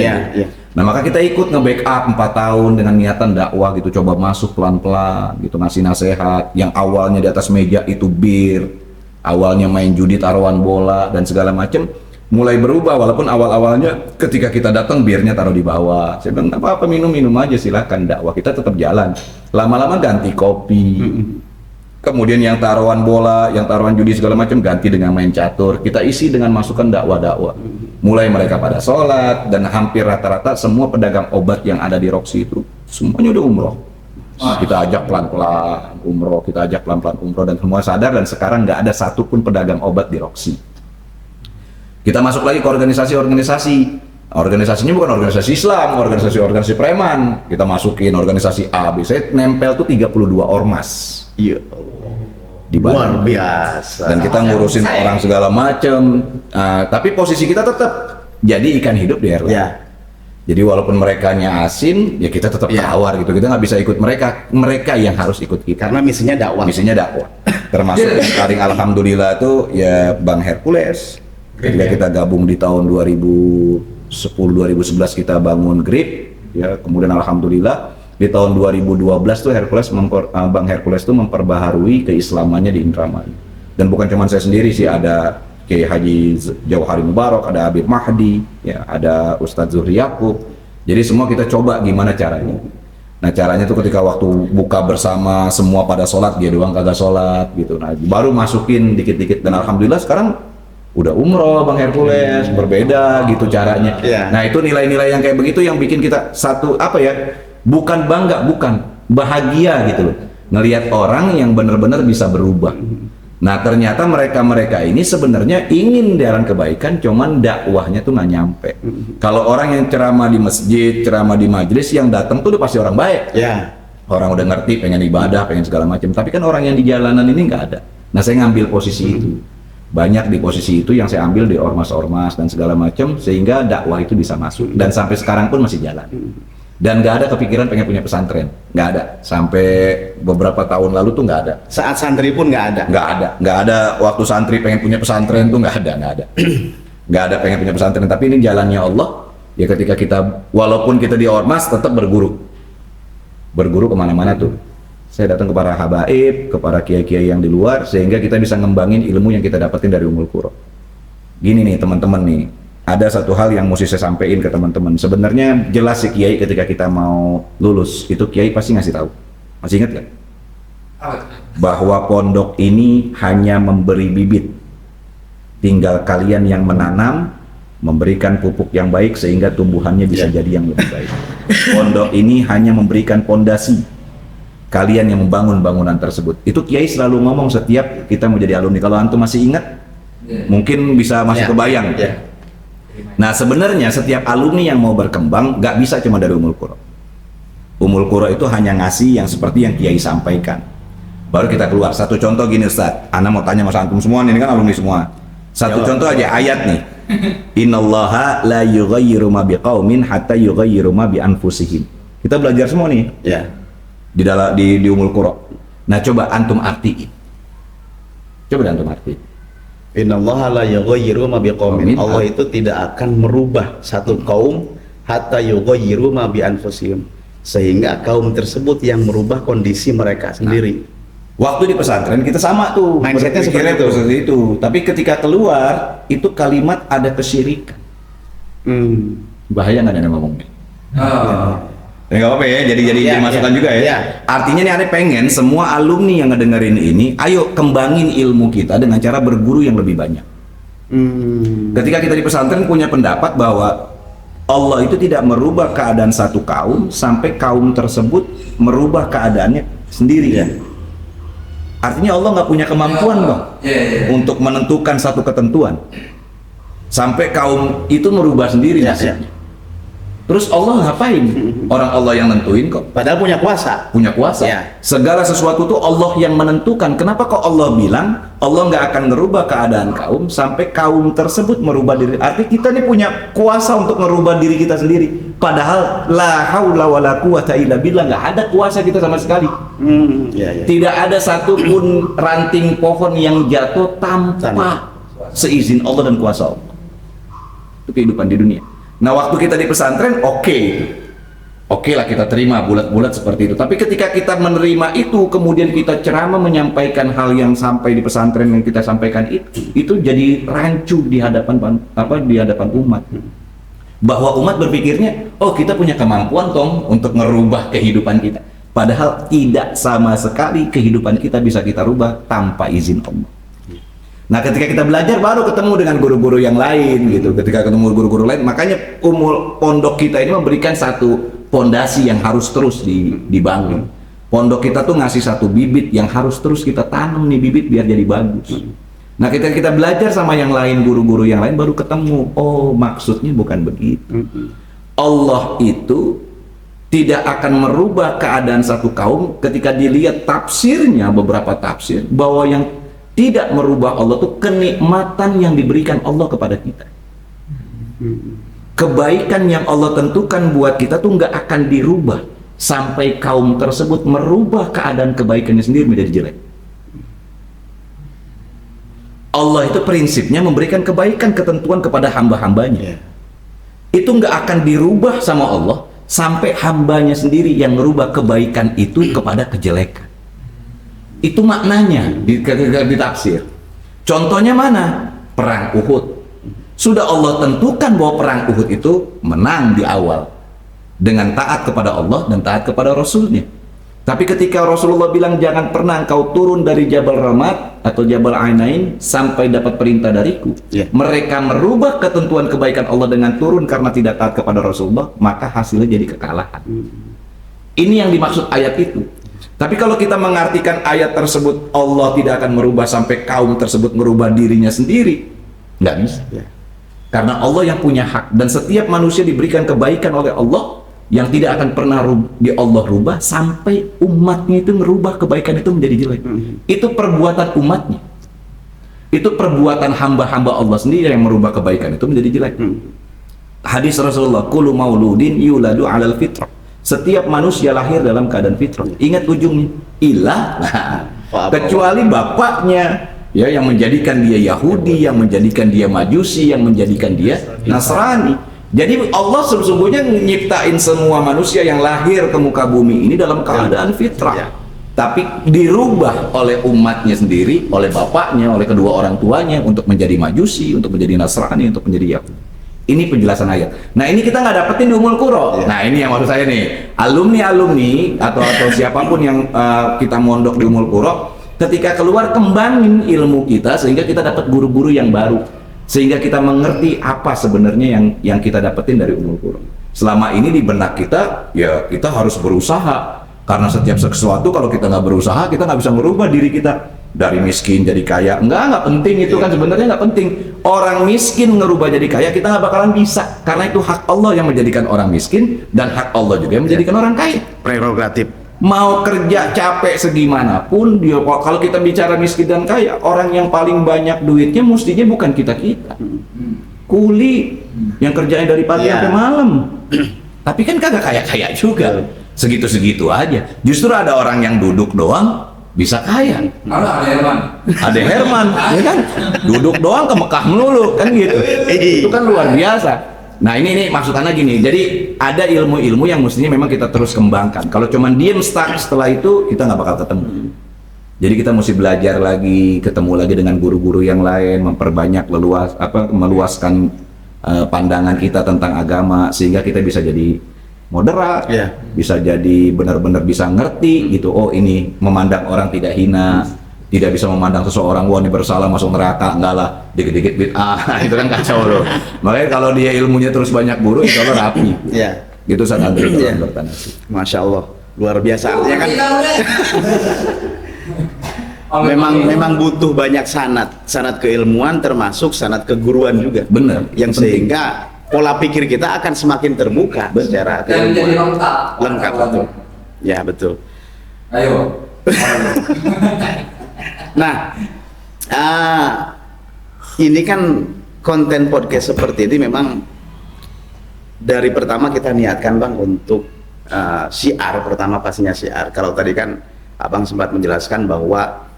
Nah maka kita ikut nge-backup 4 tahun dengan niatan dakwah gitu, coba masuk pelan-pelan gitu, ngasih nasihat. Yang awalnya di atas meja itu bir, awalnya main judi, taruhan bola dan segala macam, mulai berubah. Walaupun awal-awalnya ketika kita datang birnya taruh di bawah, saya bilang apa-apa, minum aja silakan, dakwah kita tetap jalan. Lama-lama ganti kopi. Kemudian yang taruhan bola, yang taruhan judi segala macam ganti dengan main catur. Kita isi dengan masukan dakwah-dakwah. Mulai mereka pada sholat, dan hampir rata-rata semua pedagang obat yang ada di Roxy itu semuanya udah umroh. Kita ajak pelan-pelan umroh, dan semua sadar, dan sekarang nggak ada satupun pedagang obat di Roxy. Kita masuk lagi ke organisasi-organisasi. Organisasinya bukan organisasi Islam, organisasi preman. Kita masukin organisasi A, B. Saya nempel tuh 32 ormas. Iya. Luar biasa. Dan kita ngurusin orang segala macam. Tapi posisi kita tetap jadi ikan hidup di air laut. Jadi walaupun merekanya asin, ya kita tetap tawar gitu. Kita nggak bisa ikut mereka. Mereka yang harus ikut kita. Karena misinya dakwah. Termasuk yang paling alhamdulillah tuh ya Bang Hercules. Ketika kita gabung di tahun 2010-2011 kita bangun GRIP. Ya kemudian alhamdulillah di tahun 2012 tuh Bang Hercules tuh memperbaharui keislamannya di Indramayu. Dan bukan cuma saya sendiri sih, ada Kiai Haji Jauhari Mubarak, ada Habib Mahdi, ya, ada Ustadz Zuhri Yaqub. Jadi semua kita coba gimana caranya. Nah caranya tuh ketika waktu buka bersama semua pada sholat, dia doang kagak sholat gitu. Nah baru masukin dikit-dikit, dan alhamdulillah sekarang udah umroh Bang Hercules, berbeda gitu caranya. Nah itu nilai-nilai yang kayak begitu yang bikin kita bukan bangga, bukan bahagia gitu loh, ngelihat orang yang benar-benar bisa berubah. Nah ternyata mereka ini sebenarnya ingin jalan kebaikan, cuman dakwahnya tuh nggak nyampe. Kalau orang yang ceramah di masjid, ceramah di majelis, yang datang tuh udah pasti orang baik. Orang udah ngerti, pengen ibadah, pengen segala macam. Tapi kan orang yang di jalanan ini nggak ada. Nah saya ngambil posisi itu. Banyak di posisi itu yang saya ambil di ormas-ormas dan segala macam, sehingga dakwah itu bisa masuk. Dan sampai sekarang pun masih jalan. Dan nggak ada kepikiran pengen punya pesantren, nggak ada. Sampai beberapa tahun lalu tuh nggak ada. Saat santri pun nggak ada. Nggak ada. Waktu santri pengen punya pesantren tuh nggak ada. Nggak ada pengen punya pesantren. Tapi ini jalannya Allah. Ya ketika kita, walaupun kita di ormas, tetap berguru kemana-mana tuh. Saya datang kepada habaib, kepada kiai-kiai yang di luar, sehingga kita bisa ngembangin ilmu yang kita dapetin dari Ummul Qura. Gini nih teman-teman nih, ada satu hal yang mesti saya sampaikan ke teman-teman. Sebenarnya jelas si kiai ketika kita mau lulus, itu kiai pasti ngasih tahu. Masih ingat nggak? Bahwa pondok ini hanya memberi bibit. Tinggal kalian yang menanam, memberikan pupuk yang baik sehingga tumbuhannya bisa jadi yang lebih baik. Pondok ini hanya memberikan pondasi. Kalian yang membangun bangunan tersebut. Itu kiai selalu ngomong setiap kita mau jadi alumni. Kalau antum masih ingat, mungkin bisa masih kebayang. Nah sebenarnya setiap alumni yang mau berkembang nggak bisa cuma dari Ummul Qura. Ummul Qura itu hanya ngasih yang seperti yang kiai sampaikan. Baru kita keluar. Satu contoh gini Ustaz. Ana mau tanya sama antum semua, ini kan alumni semua. Satu contoh aja ayat nih. Innallaha la yughayyiru ma biqaumin hatta yughayyiru ma bi anfusihim. Kita belajar semua nih. Ya. Di Ummul Qura. Nah coba antum artiin. Coba antum artiin. Innallaha la yughayyiru ma biqaumin. Allah itu tidak akan merubah satu kaum hatta yughayyiru ma bi anfusihim, sehingga kaum tersebut yang merubah kondisi mereka sendiri. Waktu di pesantren kita sama tuh, mindsetnya seperti itu. Tapi ketika keluar itu kalimat ada kesyirikan. Bahaya nggak ada ngomongnya? Ya nggak apa-apa ya, jadi masukan juga ya. Artinya nih aneh pengen semua alumni yang ngedengerin ini, ayo kembangin ilmu kita dengan cara berguru yang lebih banyak. Ketika kita di pesantren punya pendapat bahwa Allah itu tidak merubah keadaan satu kaum sampai kaum tersebut merubah keadaannya sendiri. Artinya Allah nggak punya kemampuan dong untuk menentukan satu ketentuan sampai kaum itu merubah sendiri nasibnya. Terus Allah ngapain? Orang Allah yang nentuin kok. Padahal punya kuasa. Punya kuasa. Segala sesuatu tuh Allah yang menentukan. Kenapa kok Allah bilang Allah nggak akan merubah keadaan kaum sampai kaum tersebut merubah diri? Artinya kita nih punya kuasa untuk merubah diri kita sendiri. Padahal la haula wala quwata illa billah, nggak ada kuasa kita sama sekali. Tidak ada satupun ranting pohon yang jatuh tanpa seizin Allah dan kuasa Allah. Itu kehidupan di dunia. Nah waktu kita di pesantren oke lah kita terima bulat-bulat seperti itu. Tapi ketika kita menerima itu, kemudian kita ceramah menyampaikan hal yang sampai di pesantren yang kita sampaikan itu jadi rancu di hadapan umat. Bahwa umat berpikirnya, oh kita punya kemampuan dong untuk merubah kehidupan kita. Padahal tidak sama sekali kehidupan kita bisa kita rubah tanpa izin Allah. Nah ketika kita belajar baru ketemu dengan guru-guru yang lain gitu. Ketika ketemu guru-guru lain, makanya pondok kita ini memberikan satu fondasi yang harus terus dibangun. Pondok kita tuh ngasih satu bibit yang harus terus kita tanam nih bibit biar jadi bagus. Nah ketika kita belajar sama yang lain, guru-guru yang lain baru ketemu, oh maksudnya bukan begitu. Allah itu tidak akan merubah keadaan satu kaum ketika dilihat tafsirnya, beberapa tafsir bahwa yang tidak merubah Allah itu kenikmatan yang diberikan Allah kepada kita. Kebaikan yang Allah tentukan buat kita tuh nggak akan dirubah sampai kaum tersebut merubah keadaan kebaikannya sendiri menjadi jelek. Allah itu prinsipnya memberikan kebaikan ketentuan kepada hamba-hambanya. Itu nggak akan dirubah sama Allah sampai hambanya sendiri yang merubah kebaikan itu kepada kejelekan. Itu maknanya di tafsir. Contohnya mana? Perang Uhud. Sudah Allah tentukan bahwa perang Uhud itu menang di awal dengan taat kepada Allah dan taat kepada Rasulnya. Tapi ketika Rasulullah bilang jangan pernah engkau turun dari Jabal Ramat atau Jabal Ainain sampai dapat perintah dariku, mereka merubah ketentuan kebaikan Allah dengan turun karena tidak taat kepada Rasulullah, maka hasilnya jadi kekalahan. Ini yang dimaksud ayat itu. Tapi kalau kita mengartikan ayat tersebut Allah tidak akan merubah sampai kaum tersebut merubah dirinya sendiri, nggak bisa. Karena Allah yang punya hak dan setiap manusia diberikan kebaikan oleh Allah yang tidak akan pernah Allah rubah sampai umatnya itu merubah kebaikan itu menjadi jelek. Itu perbuatan umatnya. Itu perbuatan hamba-hamba Allah sendiri yang merubah kebaikan itu menjadi jelek. Hadis Rasulullah, kullu mauludin yuladu alal fitrah. Setiap manusia lahir dalam keadaan fitrah. Ingat ujungnya, ilah. Kecuali bapaknya, ya, yang menjadikan dia Yahudi, yang menjadikan dia Majusi, yang menjadikan dia Nasrani. Jadi Allah sesungguhnya nyiptain semua manusia yang lahir ke muka bumi ini dalam keadaan fitrah. Ya. Tapi dirubah oleh umatnya sendiri, oleh bapaknya, oleh kedua orang tuanya untuk menjadi Majusi, untuk menjadi Nasrani, untuk menjadi Yahudi. Ini penjelasan ayat. Nah ini kita nggak dapetin di Ummul Qura. Ya. Nah ini yang maksud saya nih, alumni atau siapapun yang kita mondok di Ummul Qura, ketika keluar kembangin ilmu kita sehingga kita dapat guru-guru yang baru, sehingga kita mengerti apa sebenarnya yang kita dapetin dari Ummul Qura. Selama ini di benak kita, ya kita harus berusaha. Karena setiap sesuatu kalau kita nggak berusaha, kita nggak bisa merubah diri kita dari miskin jadi kaya. Nggak penting itu kan, sebenarnya nggak penting. Orang miskin ngerubah jadi kaya, kita nggak bakalan bisa. Karena itu hak Allah yang menjadikan orang miskin, dan hak Allah juga yang menjadikan orang kaya. Prerogatif. Mau kerja capek segimanapun, dia kalau kita bicara miskin dan kaya, orang yang paling banyak duitnya mestinya bukan kita-kita. Kuli yang kerjanya dari pagi sampai malam. Tapi kan kagak kaya-kaya juga. Segitu-segitu aja. Justru ada orang yang duduk doang bisa kaya. Ada Herman. Ada Herman, ya kan? Duduk doang ke Mekah melulu kan gitu. Itu kan luar biasa. Nah ini maksudnya gini. Jadi ada ilmu-ilmu yang mestinya memang kita terus kembangkan. Kalau cuman diem stuck setelah itu, kita nggak bakal ketemu. Jadi kita mesti belajar lagi, ketemu lagi dengan guru-guru yang lain, memperbanyak meluaskan pandangan kita tentang agama, sehingga kita bisa jadi moderat, bisa jadi benar-benar bisa ngerti gitu. Oh ini memandang orang tidak hina, tidak bisa memandang seseorang wah ini bersalah masuk neraka, enggak lah, dikit-dikit bid'ah. Itu kan kacau loh. Makanya kalau dia ilmunya terus banyak guru, insya Allah rapi. Gitu Ustaz Andri dalam bertanasi. Masya Allah, luar biasa. Artinya kan Oh, memang butuh banyak sanad keilmuan, termasuk sanad keguruan juga. Bener. Yang sehingga pola pikir kita akan semakin terbuka secara dan jadi keilmuan. lengkap. Lengkap, betul. Ya betul. Ayo. Nah, ini kan konten podcast seperti ini memang dari pertama kita niatkan Bang untuk syiar, pertama pastinya syiar. Kalau tadi kan Abang sempat menjelaskan bahwa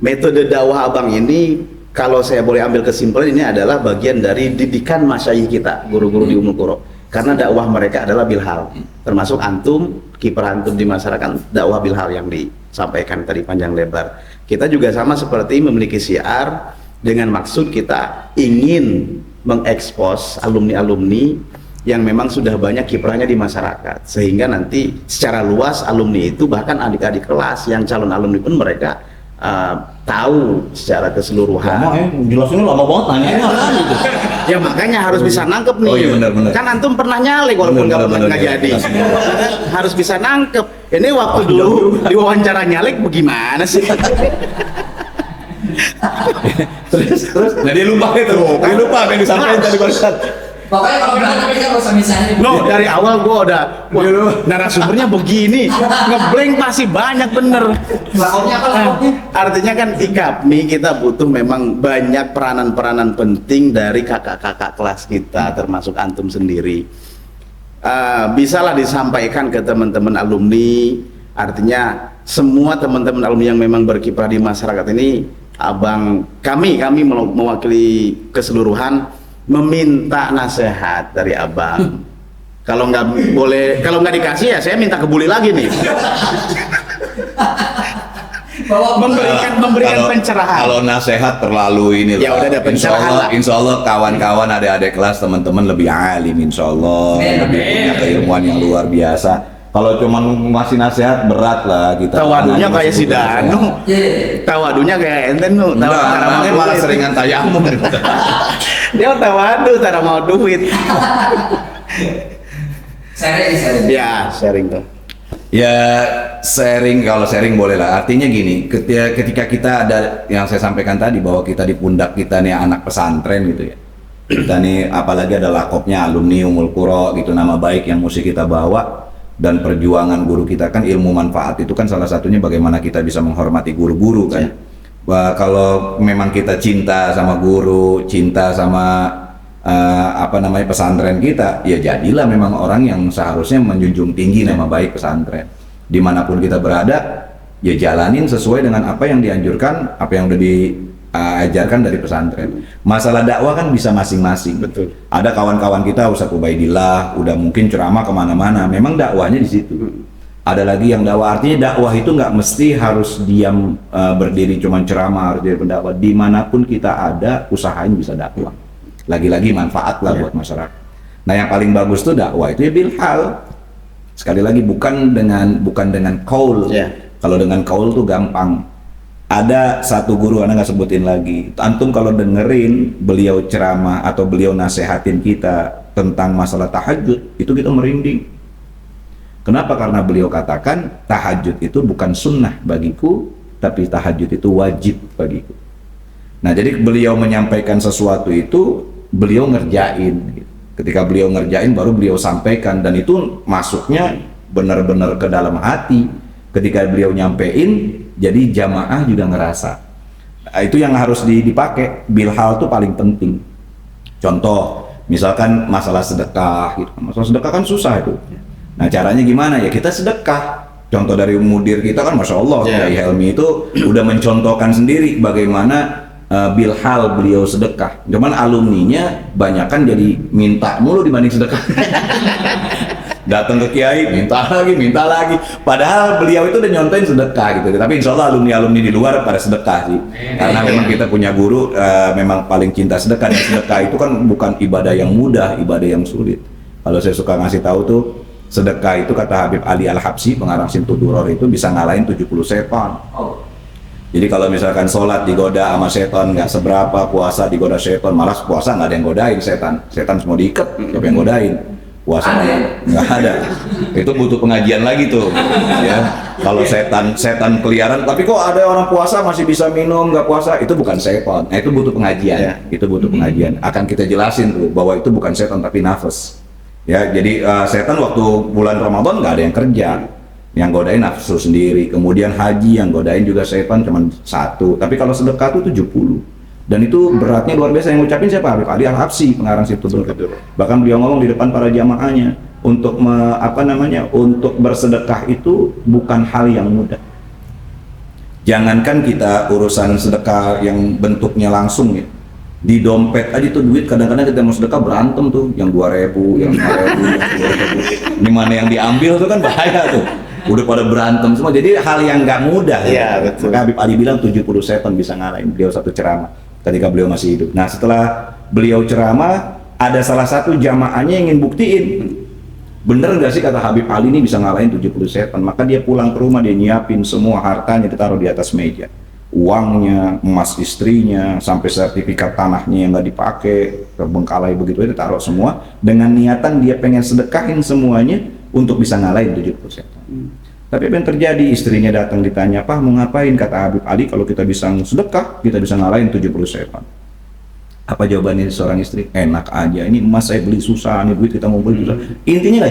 metode dakwah Abang ini, kalau saya boleh ambil kesimpulan, ini adalah bagian dari didikan masyayikh kita, guru-guru di Ummul Qura. Karena dakwah mereka adalah bilhal, termasuk antum, kiprah antum di masyarakat, dakwah bilhal yang disampaikan tadi panjang lebar. Kita juga sama seperti memiliki syiar dengan maksud kita ingin mengekspos alumni-alumni yang memang sudah banyak kiprahnya di masyarakat, sehingga nanti secara luas alumni itu, bahkan adik-adik kelas yang calon alumni pun mereka tahu secara keseluruhan. Jelasinnya lama banget nanya gitu. Ya makanya harus bisa nangkep nih. Oh iya benar-benar. Kan antum pernah nyalek walaupun nggak jadi. Harus bisa nangkep. Ini waktu dulu diwawancara nyalek bagaimana sih? terus jadi lupa itu. Dia lupa apa yang disampaikan tadi barusan. Pokoknya kalau berantem kita nggak usah misalnya. No, dari awal gua udah narasumbernya begini, ngeblank masih banyak bener. Lakopnya apa lakopnya? Artinya kan IKAPMI kita butuh memang banyak peranan-peranan penting dari kakak-kakak kelas kita, termasuk antum sendiri. Bisalah disampaikan ke teman-teman alumni. Artinya semua teman-teman alumni yang memang berkiprah di masyarakat ini, kami mewakili keseluruhan meminta nasihat dari Abang. Kalau nggak dikasih ya saya minta kebuli lagi nih. memberikan pencerahan. Kalau nasihat terlalu ini ya udah ada pencerahan lah. Insya Allah kawan-kawan adik-adik kelas teman-teman lebih alim, insya Allah lebih punya keilmuan yang luar biasa. Kalau cuma ngasih nasihat berat lah kita. Tawadunya kayak si Danu. Tawadunya kayak enten nu. Namanya malah seringan tayamum. Dia tawadu, tak mau duit. Sharing. Ya, sharing tuh. Ya sharing, kalau sharing boleh lah. Artinya gini, ketika kita ada yang saya sampaikan tadi bahwa kita di pundak kita nih anak pesantren gitu ya. Kita nih apalagi ada lakopnya alumni Ummul Qura gitu, nama baik yang mesti kita bawa. Dan perjuangan guru kita kan ilmu manfaat itu kan salah satunya bagaimana kita bisa menghormati guru-guru kan. Kalau memang kita cinta sama guru, cinta sama pesantren kita, ya jadilah memang orang yang seharusnya menjunjung tinggi nama baik pesantren. Dimanapun kita berada, ya jalanin sesuai dengan apa yang dianjurkan, apa yang udah ajarkan dari pesantren. Masalah dakwah kan bisa masing-masing. Betul. Ada kawan-kawan kita Ustaz Ubaidillah udah mungkin ceramah kemana-mana, memang dakwahnya di situ. Ada lagi yang dakwah, artinya dakwah itu nggak mesti harus diam berdiri cuman ceramah, harus jadi pendakwah. Dimanapun kita ada, usahain bisa dakwah. Lagi-lagi manfaat lah buat masyarakat. Nah yang paling bagus tuh dakwah itu ya bilhal. Sekali lagi bukan dengan qaul. Kalau dengan qaul tuh gampang. Ada satu guru, Anda nggak sebutin lagi. Antum kalau dengerin beliau ceramah atau beliau nasehatin kita tentang masalah tahajud, itu kita merinding. Kenapa? Karena beliau katakan tahajud itu bukan sunnah bagiku, tapi tahajud itu wajib bagiku. Nah jadi beliau menyampaikan sesuatu itu, beliau ngerjain. Ketika beliau ngerjain baru beliau sampaikan, dan itu masuknya benar-benar ke dalam hati. Ketika beliau nyampein, jadi jamaah juga ngerasa. Nah, itu yang harus dipakai. Bilhal itu paling penting. Contoh, misalkan masalah sedekah gitu. Masalah sedekah kan susah itu. Nah caranya gimana ya? Kita sedekah. Contoh dari mudir kita kan Masya Allah, Kiai Helmi itu udah mencontohkan sendiri bagaimana bilhal beliau sedekah. Cuman alumninya banyakan jadi minta mulu dibanding sedekah. Datang ke Kiai, minta lagi. Padahal beliau itu udah nyontohin sedekah gitu. Tapi insya Allah alumni di luar pada sedekah sih. Karena memang kita punya guru memang paling cinta sedekah. Dan sedekah itu kan bukan ibadah yang mudah, ibadah yang sulit. Kalau saya suka ngasih tahu tuh, sedekah itu kata Habib Ali Al-Habsyi, pengarang Simtud Duror, itu bisa ngalahin 70 setan. Jadi kalau misalkan sholat digoda sama setan nggak seberapa, puasa digoda setan, malah puasa nggak ada yang godain setan semua diikat, siapa yang godain? Puasa nggak ada. Itu butuh pengajian lagi tuh, ya. Kalau setan keliaran, tapi kok ada orang puasa masih bisa minum nggak puasa? Itu bukan setan. Nah, itu butuh pengajian. Itu butuh pengajian. Akan kita jelasin tuh bahwa itu bukan setan tapi nafas. Ya, jadi setan waktu bulan Ramadan nggak ada yang kerja. Yang godain nafsu sendiri. Kemudian haji yang godain juga setan cuma satu. Tapi kalau sedekah itu 70. Dan itu beratnya luar biasa. Yang ngucapin siapa? Habib Ali Al-Habsyi, pengarang Simtud Duror. Bahkan beliau ngomong di depan para jamaahnya, untuk untuk bersedekah itu bukan hal yang mudah. Jangankan kita urusan sedekah yang bentuknya langsung ya. Di dompet aja tuh duit, kadang-kadang kita mau sedekah berantem tuh, yang 2.000, yang 5.000, ini mana yang diambil tuh kan bahaya tuh. Udah pada berantem semua, jadi hal yang nggak mudah. Iya, betul. Maka Habib Ali bilang 70 setan bisa ngalahin beliau satu ceramah ketika beliau masih hidup. Nah setelah beliau ceramah, ada salah satu jamaahnya yang ingin buktiin bener nggak sih kata Habib Ali ini bisa ngalahin 70 setan. Maka dia pulang ke rumah, dia nyiapin semua hartanya, ditaruh di atas meja, uangnya, emas istrinya, sampai sertifikat tanahnya yang nggak dipakai, terbengkalai begitu aja ditaruh semua, dengan niatan dia pengen sedekahin semuanya untuk bisa ngalahin 70 setan. Tapi apa yang terjadi? Istrinya datang ditanya, "Pak, mau ngapain?" Kata Habib Ali, "Kalau kita bisa sedekah, kita bisa ngalahin 70 setan." Apa jawabannya seorang istri? "Enak aja, ini emas saya beli susah, ini duit kita mau beli susah." Intinya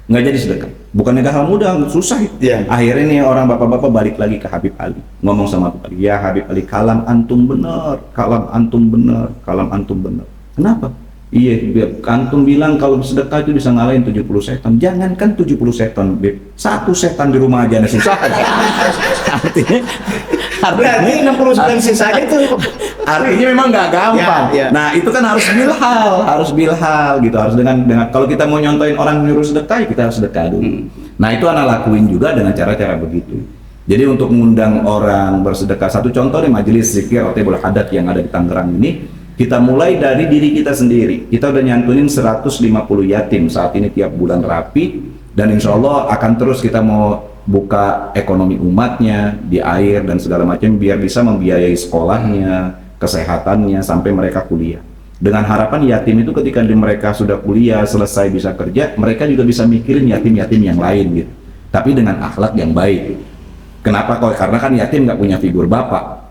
nggak jadi sedekah. Bukannya hal mudah, susah. Akhirnya nih orang bapak-bapak balik lagi ke Habib Ali, ngomong sama Habib Ali, "Ya Habib Ali, kalam antum bener, kalam antum bener, kalam antum bener." Kenapa? Iya, antum bilang kalau sedekah itu bisa ngalahin 70 setan. Jangankan 70 setan, Beb. Satu setan di rumah aja susah. Artinya 69 sisanya itu artinya memang nggak gampang. Nah, itu kan harus bilhal gitu. Harus dengan kalau kita mau nyontoin orang nyuruh sedekah, ya kita harus sedekah dulu. Nah, itu anak lakuin juga dengan cara-cara begitu. Jadi untuk mengundang orang bersedekah, satu contoh nih majelis zikir Otebul Hadat yang ada di Tangerang ini. Kita mulai dari diri kita sendiri. Kita udah nyantunin 150 yatim saat ini tiap bulan rapi, dan insya Allah akan terus kita mau buka ekonomi umatnya di air dan segala macam biar bisa membiayai sekolahnya, kesehatannya sampai mereka kuliah. Dengan harapan yatim itu ketika mereka sudah kuliah, selesai bisa kerja, mereka juga bisa mikirin yatim-yatim yang lain gitu. Tapi dengan akhlak yang baik. Kenapa? Karena kan yatim nggak punya figur bapak,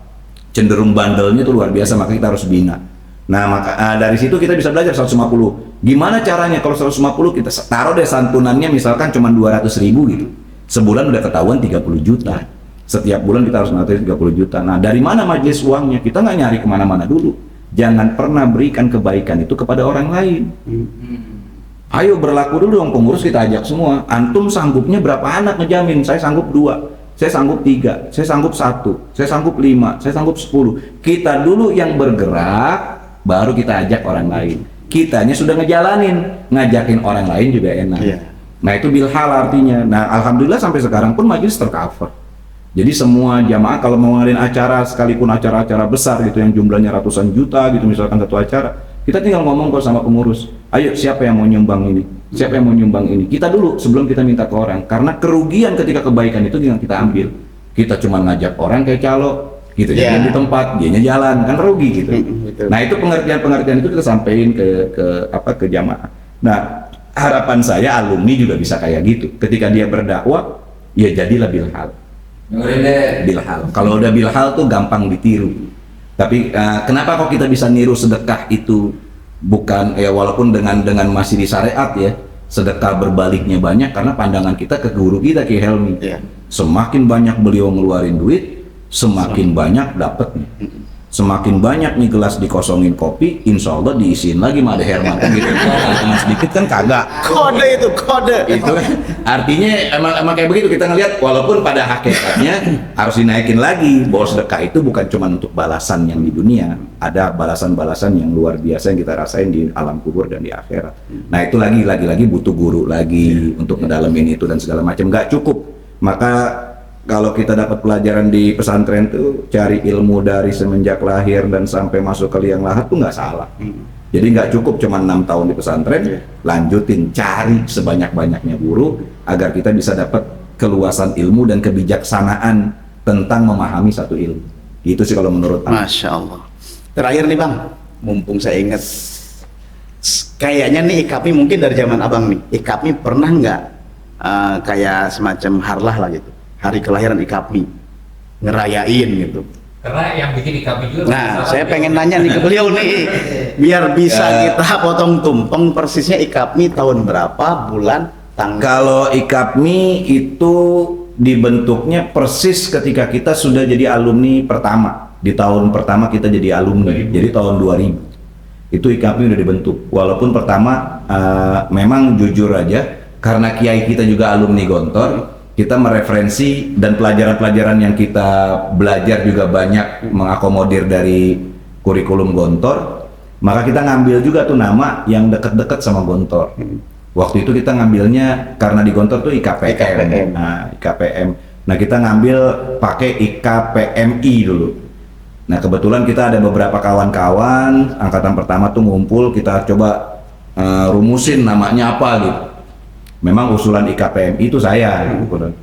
cenderung bandelnya itu luar biasa, maka kita harus bina. Nah, maka dari situ kita bisa belajar 150. Gimana caranya? Kalau 150 kita taruh deh santunannya misalkan cuma 200.000 gitu. Sebulan udah ketahuan 30 juta. Setiap bulan kita harus ngatur 30 juta. Nah, dari mana majelis uangnya? Kita nggak nyari kemana-mana dulu. Jangan pernah berikan kebaikan itu kepada orang lain. Ayo berlaku dulu dong pengurus, kita ajak semua. Antum sanggupnya berapa anak ngejamin? Saya sanggup 2. saya sanggup 3, saya sanggup 1, saya sanggup 5, saya sanggup 10. Kita dulu yang bergerak, baru kita ajak orang lain. Kitanya sudah ngejalanin, ngajakin orang lain juga enak. Iya. Nah itu bilhal artinya. Nah alhamdulillah sampai sekarang pun majelis tercover. Jadi semua jamaah kalau mau ngadain acara, sekalipun acara-acara besar gitu yang jumlahnya ratusan juta gitu misalkan satu acara, kita tinggal ngomong kok sama pengurus, ayo siapa yang mau nyumbang ini, siapa yang mau nyumbang ini. Kita dulu sebelum kita minta ke orang, karena kerugian ketika kebaikan itu yang kita ambil. Kita cuma ngajak orang kayak calo, gitu Yeah. jadi di tempat, dianya jalan, kan rugi gitu. Betul. Nah itu pengertian-pengertian itu kita sampaikan ke jamaah. Nah harapan saya alumni juga bisa kayak gitu. Ketika dia berdakwah, ya jadilah bilhal. Dengerin deh. Bilhal. Kalau udah bilhal tuh gampang ditiru. Tapi kenapa kok kita bisa niru sedekah itu bukan ya walaupun dengan masih di syariat ya, sedekah berbaliknya banyak karena pandangan kita ke guru kita Ki Helmi. Iya. Semakin banyak beliau ngeluarin duit, semakin banyak dapatnya. Semakin banyak nih gelas dikosongin kopi, insya Allah diisiin lagi sama ada Herman kan gitu. Kalau cuma sedikit kan kagak. Kode itu, kode. Itu artinya emang kayak begitu, kita ngelihat walaupun pada hakikatnya harus dinaikin lagi bahwa sedekah itu bukan cuma untuk balasan yang di dunia, ada balasan-balasan yang luar biasa yang kita rasain di alam kubur dan di akhirat. Nah itu lagi butuh guru lagi untuk ngedalamin itu dan segala macam, nggak cukup. Maka kalau kita dapat pelajaran di pesantren tuh cari ilmu dari semenjak lahir dan sampai masuk ke liang lahat tuh nggak salah. Jadi nggak cukup cuma 6 tahun di pesantren, lanjutin cari sebanyak-banyaknya guru agar kita bisa dapat keluasan ilmu dan kebijaksanaan tentang memahami satu ilmu. Itu sih kalau menurut aku. Masya Allah. Terakhir nih Bang, mumpung saya ingat, kayaknya nih IKAPMI mungkin dari zaman Abang nih, IKAPMI pernah nggak kayak semacam harlah lah gitu, hari kelahiran IKAPMI, ngerayain gitu. Karena yang bikin IKAPMI juga. Nah, saya pengen nanya nih ke beliau nih, biar bisa kita potong tumpeng persisnya IKAPMI tahun berapa, bulan, tanggal. Kalau IKAPMI itu dibentuknya persis ketika kita sudah jadi alumni pertama. Di tahun pertama kita jadi alumni, jadi tahun 2000. Itu IKAPMI udah dibentuk. Walaupun pertama memang jujur aja, karena kiai kita juga alumni Gontor, kita mereferensi dan pelajaran-pelajaran yang kita belajar juga banyak mengakomodir dari kurikulum Gontor, maka kita ngambil juga tuh nama yang deket-deket sama Gontor. Waktu itu kita ngambilnya karena di Gontor tuh IKPM. Nah, IKPM. Nah, kita ngambil pakai IKPMI dulu. Nah, kebetulan kita ada beberapa kawan-kawan angkatan pertama tuh ngumpul, kita coba rumusin namanya apa gitu. Memang usulan IKPMI itu saya,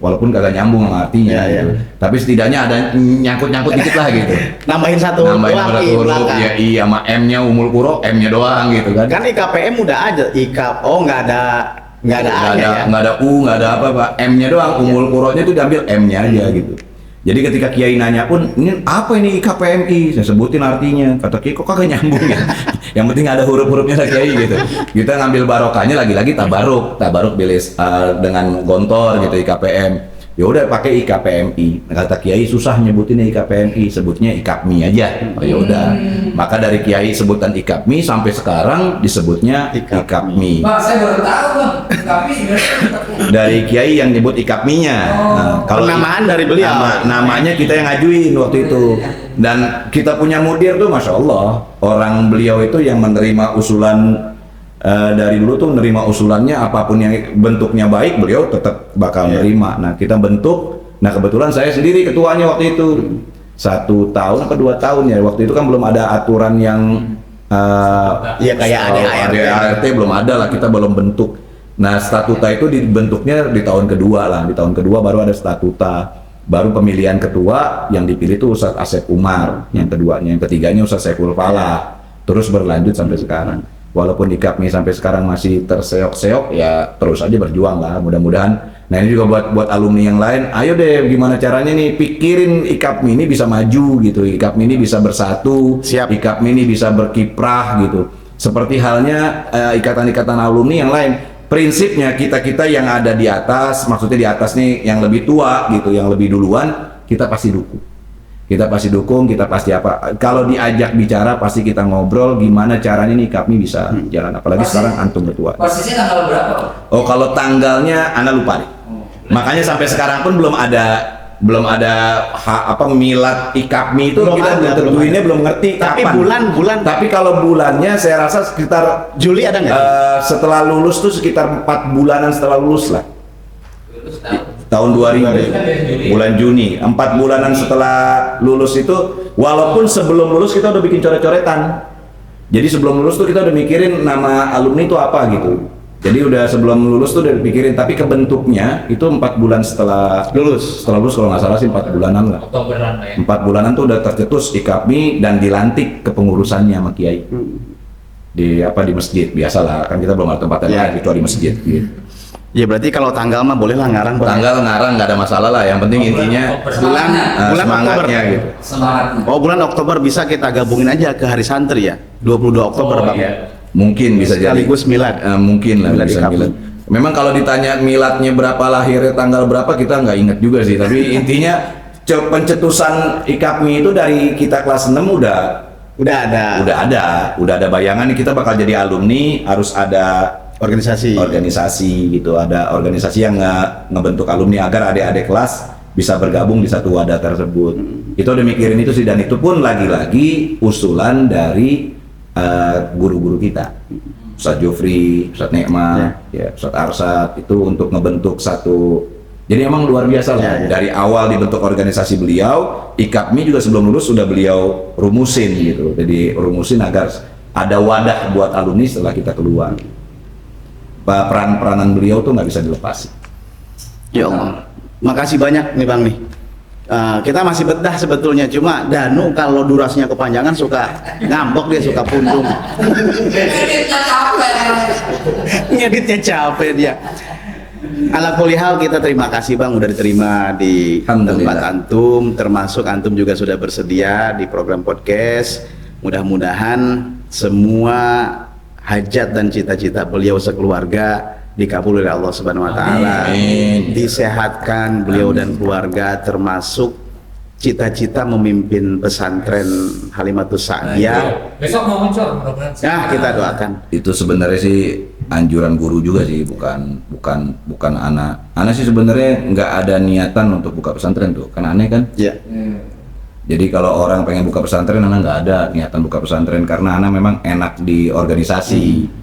walaupun kagak nyambung sama artinya, gitu. Tapi setidaknya ada nyangkut-nyangkut dikit lah gitu. Nambahin satu Satu huruf, ya iya sama M-nya umul kuro, M-nya doang gitu kan. Kan IKPM udah ada, nggak ada A-nya ya? Nggak ada U, nggak ada apa Pak, M-nya doang, umul kuronya itu diambil M-nya aja gitu. Jadi ketika kiai nanya pun, ini apa ini IKPMI? Saya sebutin artinya. Kata kiai kok kagak nyambung ya. Yang penting ada huruf-hurufnya lah kiai gitu. Kita ngambil barokahnya lagi-lagi tabaruk bilis dengan Gontor gitu IKPM. Ya udah pakai IKPMI. Kata kiai susah nyebutinnya IKPMI, sebutnya IKAPMI aja. Oh ya udah. Maka dari kiai sebutan IKAPMI sampai sekarang disebutnya IKAPMI. Bang, saya baru tahu Bang. Tapi sebenarnya Dari kiai yang nyebut IKAPMI-nya. Nah, Penamaan dari beliau. Namanya kita yang ngajuin waktu itu. Dan kita punya mudir tuh Masya Allah, orang beliau itu yang menerima usulan dari dulu tuh menerima usulannya, apapun yang bentuknya baik beliau tetap bakal nerima. Nah kita bentuk, nah kebetulan saya sendiri ketuanya waktu itu 1 tahun atau 2 tahun ya, waktu itu kan belum ada aturan yang ya kayak ART belum ada lah, kita belum bentuk. Nah statuta itu dibentuknya di tahun kedua lah, di tahun kedua baru ada statuta, baru pemilihan ketua yang dipilih tuh Ustadz Asep Umar, yang keduanya, yang ketiganya Ustadz Saiful Falah, terus berlanjut sampai sekarang. Walaupun IKAPMI sampai sekarang masih terseok-seok, ya terus aja berjuang lah, mudah-mudahan. Nah ini juga buat alumni yang lain, ayo deh gimana caranya nih, pikirin IKAPMI ini bisa maju gitu, IKAPMI ini bisa bersatu, Siap. IKAPMI ini bisa berkiprah gitu. Seperti halnya ikatan-ikatan alumni yang lain. Prinsipnya kita yang ada di atas, maksudnya di atas nih yang lebih tua gitu, yang lebih duluan, kita pasti dukung. Kita pasti dukung, kita pasti apa. Kalau diajak bicara pasti kita ngobrol gimana caranya nih IKAPMI bisa jalan. Apalagi sekarang antum ketua. posisinya tanggal berapa? Oh kalau tanggalnya Anda lupa nih. Makanya sampai sekarang pun belum ada belum ada milad ikapmi itu Belum kita ada, tentuinnya belum ngerti Tapi kapan. bulan Tapi kalau bulannya saya rasa sekitar Juli ada nggak? setelah lulus tuh sekitar 4 bulanan setelah lulus lah. Lulus tahun. Tahun 2000 bulan Juni, 4 bulanan setelah lulus itu, walaupun sebelum lulus kita udah bikin coret-coretan. Jadi sebelum lulus tuh kita udah mikirin nama alumni itu apa gitu. Jadi udah sebelum lulus tuh udah dipikirin, tapi kebentuknya itu 4 bulan setelah lulus. Setelah lulus kalau nggak salah sih 4 bulanan lah. Oktoberan lah ya. 4 bulanan tuh udah tercetus ikapmi dan dilantik kepengurusannya sama kiai. Di masjid biasalah, kan kita belum ada tempatnya Ya. kecuali di masjid gitu. Ya berarti kalau tanggal mah bolehlah ngarang Bang. Tanggal ngarang nggak ada masalah lah, yang penting intinya bulan Oktober. semangatnya gitu. Semangatnya. Oh, bulan Oktober bisa kita gabungin aja ke hari santri ya. 22 Oktober Bang. iya. Mungkin bisa jadi. Sekaligus milad. Mungkin lah Milad bisa ikapmi. milad. Memang kalau ditanya miladnya berapa, lahirnya tanggal berapa, kita nggak ingat juga sih. Tapi intinya pencetusan ikapmi itu dari kita kelas 6 udah ada bayangan nih, kita bakal jadi alumni, harus ada organisasi gitu, ada organisasi yang ngebentuk alumni agar adik-adik kelas bisa bergabung di satu wadah tersebut. Itu udah mikirin itu sih, dan itu pun lagi-lagi usulan dari guru-guru kita, Ustadz Jufri, Ustadz Nekma, ya Ustadz Arsad, itu untuk ngebentuk satu. Jadi emang luar biasa lah. Dari awal dibentuk organisasi beliau, ikapmi juga sebelum lulus sudah beliau rumusin gitu. Jadi rumusin agar ada wadah buat alumni setelah kita keluar. Peran-peranan beliau tuh nggak bisa dilepas. Ya Allah. Makasih banyak nih Bang nih. Kita masih bedah sebetulnya, cuma Danu kalau durasinya kepanjangan suka ngambek, dia suka pundung. Editnya capek. Ngeditnya capek dia. Ala kulli hal kita terima kasih Bang udah diterima di tempat antum, termasuk antum juga sudah bersedia di program podcast. Mudah-mudahan semua hajat dan cita-cita beliau sekeluarga dikabul oleh Allah Subhanahu wa taala. Disehatkan beliau dan keluarga, termasuk cita-cita memimpin pesantren Halimatus Sa'diyah. Besok mau muncul mudah-mudahan. Ya, kita doakan. Itu sebenarnya sih anjuran guru juga sih, bukan anak sih sebenarnya nggak ada niatan untuk buka pesantren tuh, kan aneh kan. Ya. Jadi kalau orang pengen buka pesantren, anak nggak ada niatan buka pesantren karena anak memang enak di organisasi.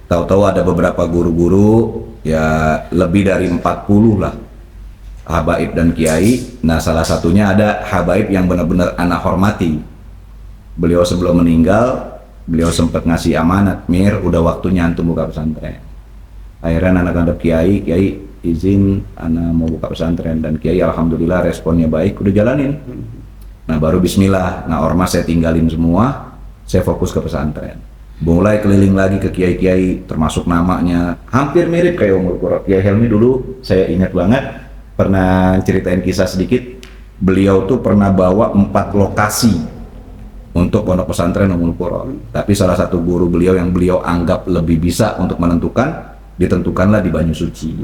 Tahu-tahu ada beberapa guru-guru ya lebih dari 40 lah habaib dan kiai. Nah salah satunya ada habaib yang benar-benar anak hormati. Beliau sebelum meninggal, beliau sempat ngasih amanat, Mir udah waktunya antum buka pesantren. Akhirnya anak hadap kiai izin anak mau buka pesantren, dan kiai alhamdulillah responnya baik, udah jalanin. Nah baru bismillah, nah ormas saya tinggalin semua, saya fokus ke pesantren. Mulai keliling lagi ke kiai-kiai, termasuk namanya hampir mirip kayak Umul Qura. Kiai Helmi dulu saya ingat banget pernah ceritain kisah sedikit. Beliau tuh pernah bawa 4 lokasi untuk pondok pesantren Umul Qura. Tapi salah satu guru beliau yang beliau anggap lebih bisa untuk menentukan, ditentukanlah di Banyu Suci.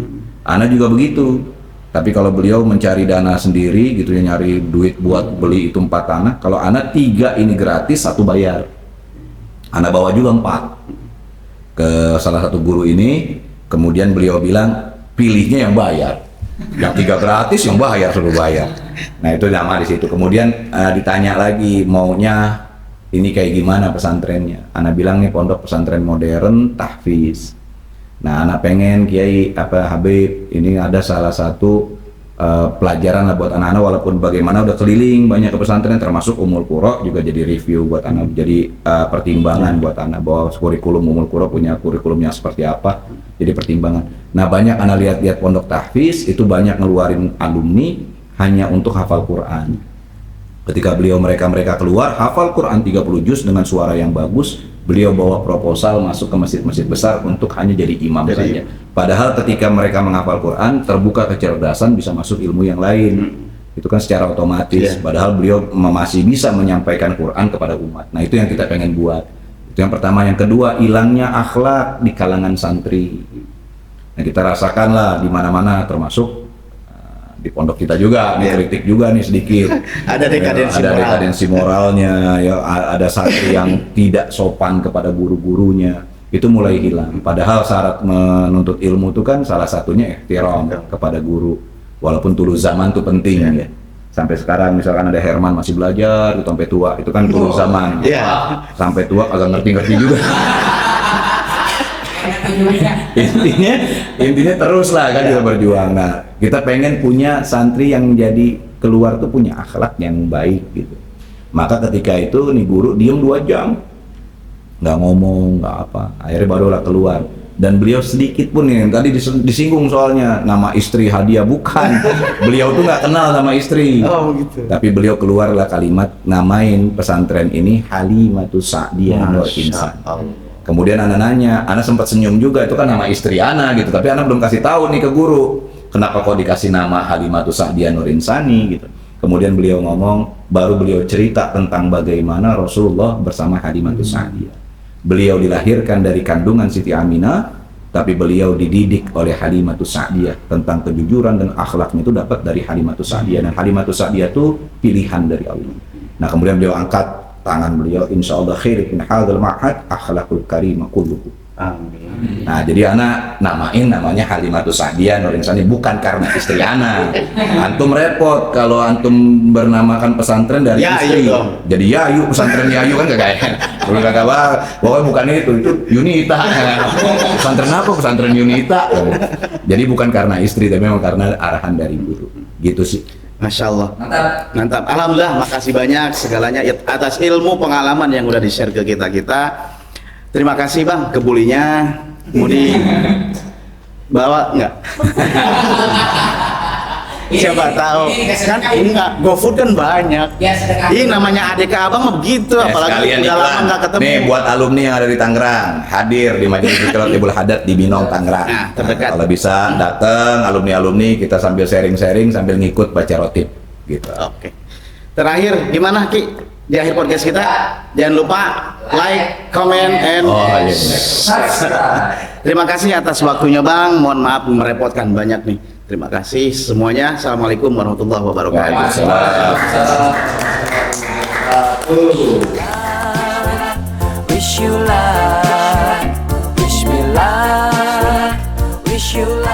Ana juga begitu. Tapi kalau beliau mencari dana sendiri gitu ya, nyari duit buat beli itu 4 tanah. Kalau Ana 3 ini gratis, 1 bayar. Anak bawa juga 4 ke salah satu guru ini, kemudian beliau bilang pilihnya yang bayar, yang 3 gratis yang bayar, suruh bayar. Nah itu nama di situ. Kemudian ditanya lagi maunya ini kayak gimana pesantrennya. Anak bilang nih pondok pesantren modern tahfiz. Nah anak pengen kiai Habib ini ada salah satu pelajaran lah buat anak-anak, walaupun bagaimana udah keliling banyak ke pesantren termasuk Umul Qura juga jadi review buat anak, jadi pertimbangan buat anak bahwa kurikulum Umul Qura punya kurikulumnya seperti apa, jadi pertimbangan. Nah banyak anak lihat-lihat pondok tahfiz itu banyak ngeluarin alumni hanya untuk hafal Quran. Ketika mereka keluar hafal Quran 30 juz dengan suara yang bagus, beliau bawa proposal masuk ke masjid-masjid besar untuk hanya jadi imam saja. Padahal ketika mereka menghafal Quran, terbuka kecerdasan, bisa masuk ilmu yang lain. Itu kan secara otomatis. Padahal beliau masih bisa menyampaikan Quran kepada umat. Nah itu yang kita pengen buat. Itu yang pertama. Yang kedua, hilangnya akhlak di kalangan santri. Nah kita rasakan lah di mana-mana, termasuk di pondok kita juga, kritik juga nih sedikit. Ada dekadensi moralnya, ya ada santri yang tidak sopan kepada guru-gurunya. Itu mulai hilang. Padahal syarat menuntut ilmu itu kan salah satunya ihtiram kepada guru. Walaupun dulu zaman tuh penting ya. Sampai sekarang misalkan ada Herman masih belajar itu sampai tua, itu kan dulu zaman. Iya. Sampai tua agak ngerti-ngerti juga. intinya terus lah kan kita berjuang. Nah, kita pengen punya santri yang jadi keluar tuh punya akhlak yang baik gitu. Maka ketika itu nih guru diem 2 jam, nggak ngomong, nggak apa. Akhirnya barulah keluar. Dan beliau sedikit pun nih, tadi disinggung soalnya nama istri Hadiah, bukan. Beliau tuh nggak kenal nama istri. Oh gitu. Tapi beliau keluarlah kalimat namain pesantren ini Halimatus Sa'diyah Nur Insan. Kemudian anak nanya, anak sempat senyum juga, itu kan nama istri anak gitu. Tapi anak belum kasih tahu nih ke guru, kenapa kok dikasih nama Halimatus Sa'diyah Nur Insani gitu. Kemudian beliau ngomong, baru beliau cerita tentang bagaimana Rasulullah bersama Halimatus Sa'diyah. Beliau dilahirkan dari kandungan Siti Aminah, tapi beliau dididik oleh Halimatus Sa'diyah tentang kejujuran dan akhlaknya itu dapat dari Halimatus Sa'diyah. Dan Halimatus Sa'diyah itu pilihan dari Allah. Nah kemudian beliau angkat tangan beliau, insya Allah khair min hadzal ma'had akhlaqul karimah kulluhu. Amin. Nah jadi anak namanya Halimatus Sa'diyah Nur Insani bukan karena istri anak. Antum repot kalau antum bernamakan pesantren dari Yayu istri. dong. Jadi Yayu, pesantren Yayu kan gak kayak. Kalau kagak pokoknya bukan itu Yunita. Pesantren apa? Pesantren Yunita. Jadi bukan karena istri tapi memang karena arahan dari guru. Gitu sih. Masya Allah. Mantap. Mantap. Alhamdulillah, makasih banyak segalanya atas ilmu pengalaman yang udah di-share ke kita. Terima kasih Bang, kebulinya mau dibawa nggak? Siapa tahu kan enggak, GoFood kan banyak. Ya, sedekah. Ini namanya adik abang mah begitu, Ya, apalagi sekalian udah lama iklan. nggak ketemu. Nih buat alumni yang ada di Tangerang, hadir di Majelis Zikir Ibul Hadat di Binong, Tangerang. Nah, terdekat. Kalau bisa datang alumni-alumni, kita sambil sharing-sharing sambil ngikut baca rotib gitu. Oke. Terakhir gimana Ki? Di akhir podcast kita jangan lupa like, comment, and Oh, iya. terima kasih atas waktunya Bang. Mohon maaf merepotkan banyak nih. Terima kasih semuanya. Assalamualaikum warahmatullahi wabarakatuh. Wish you luck, wish me luck, wish you luck.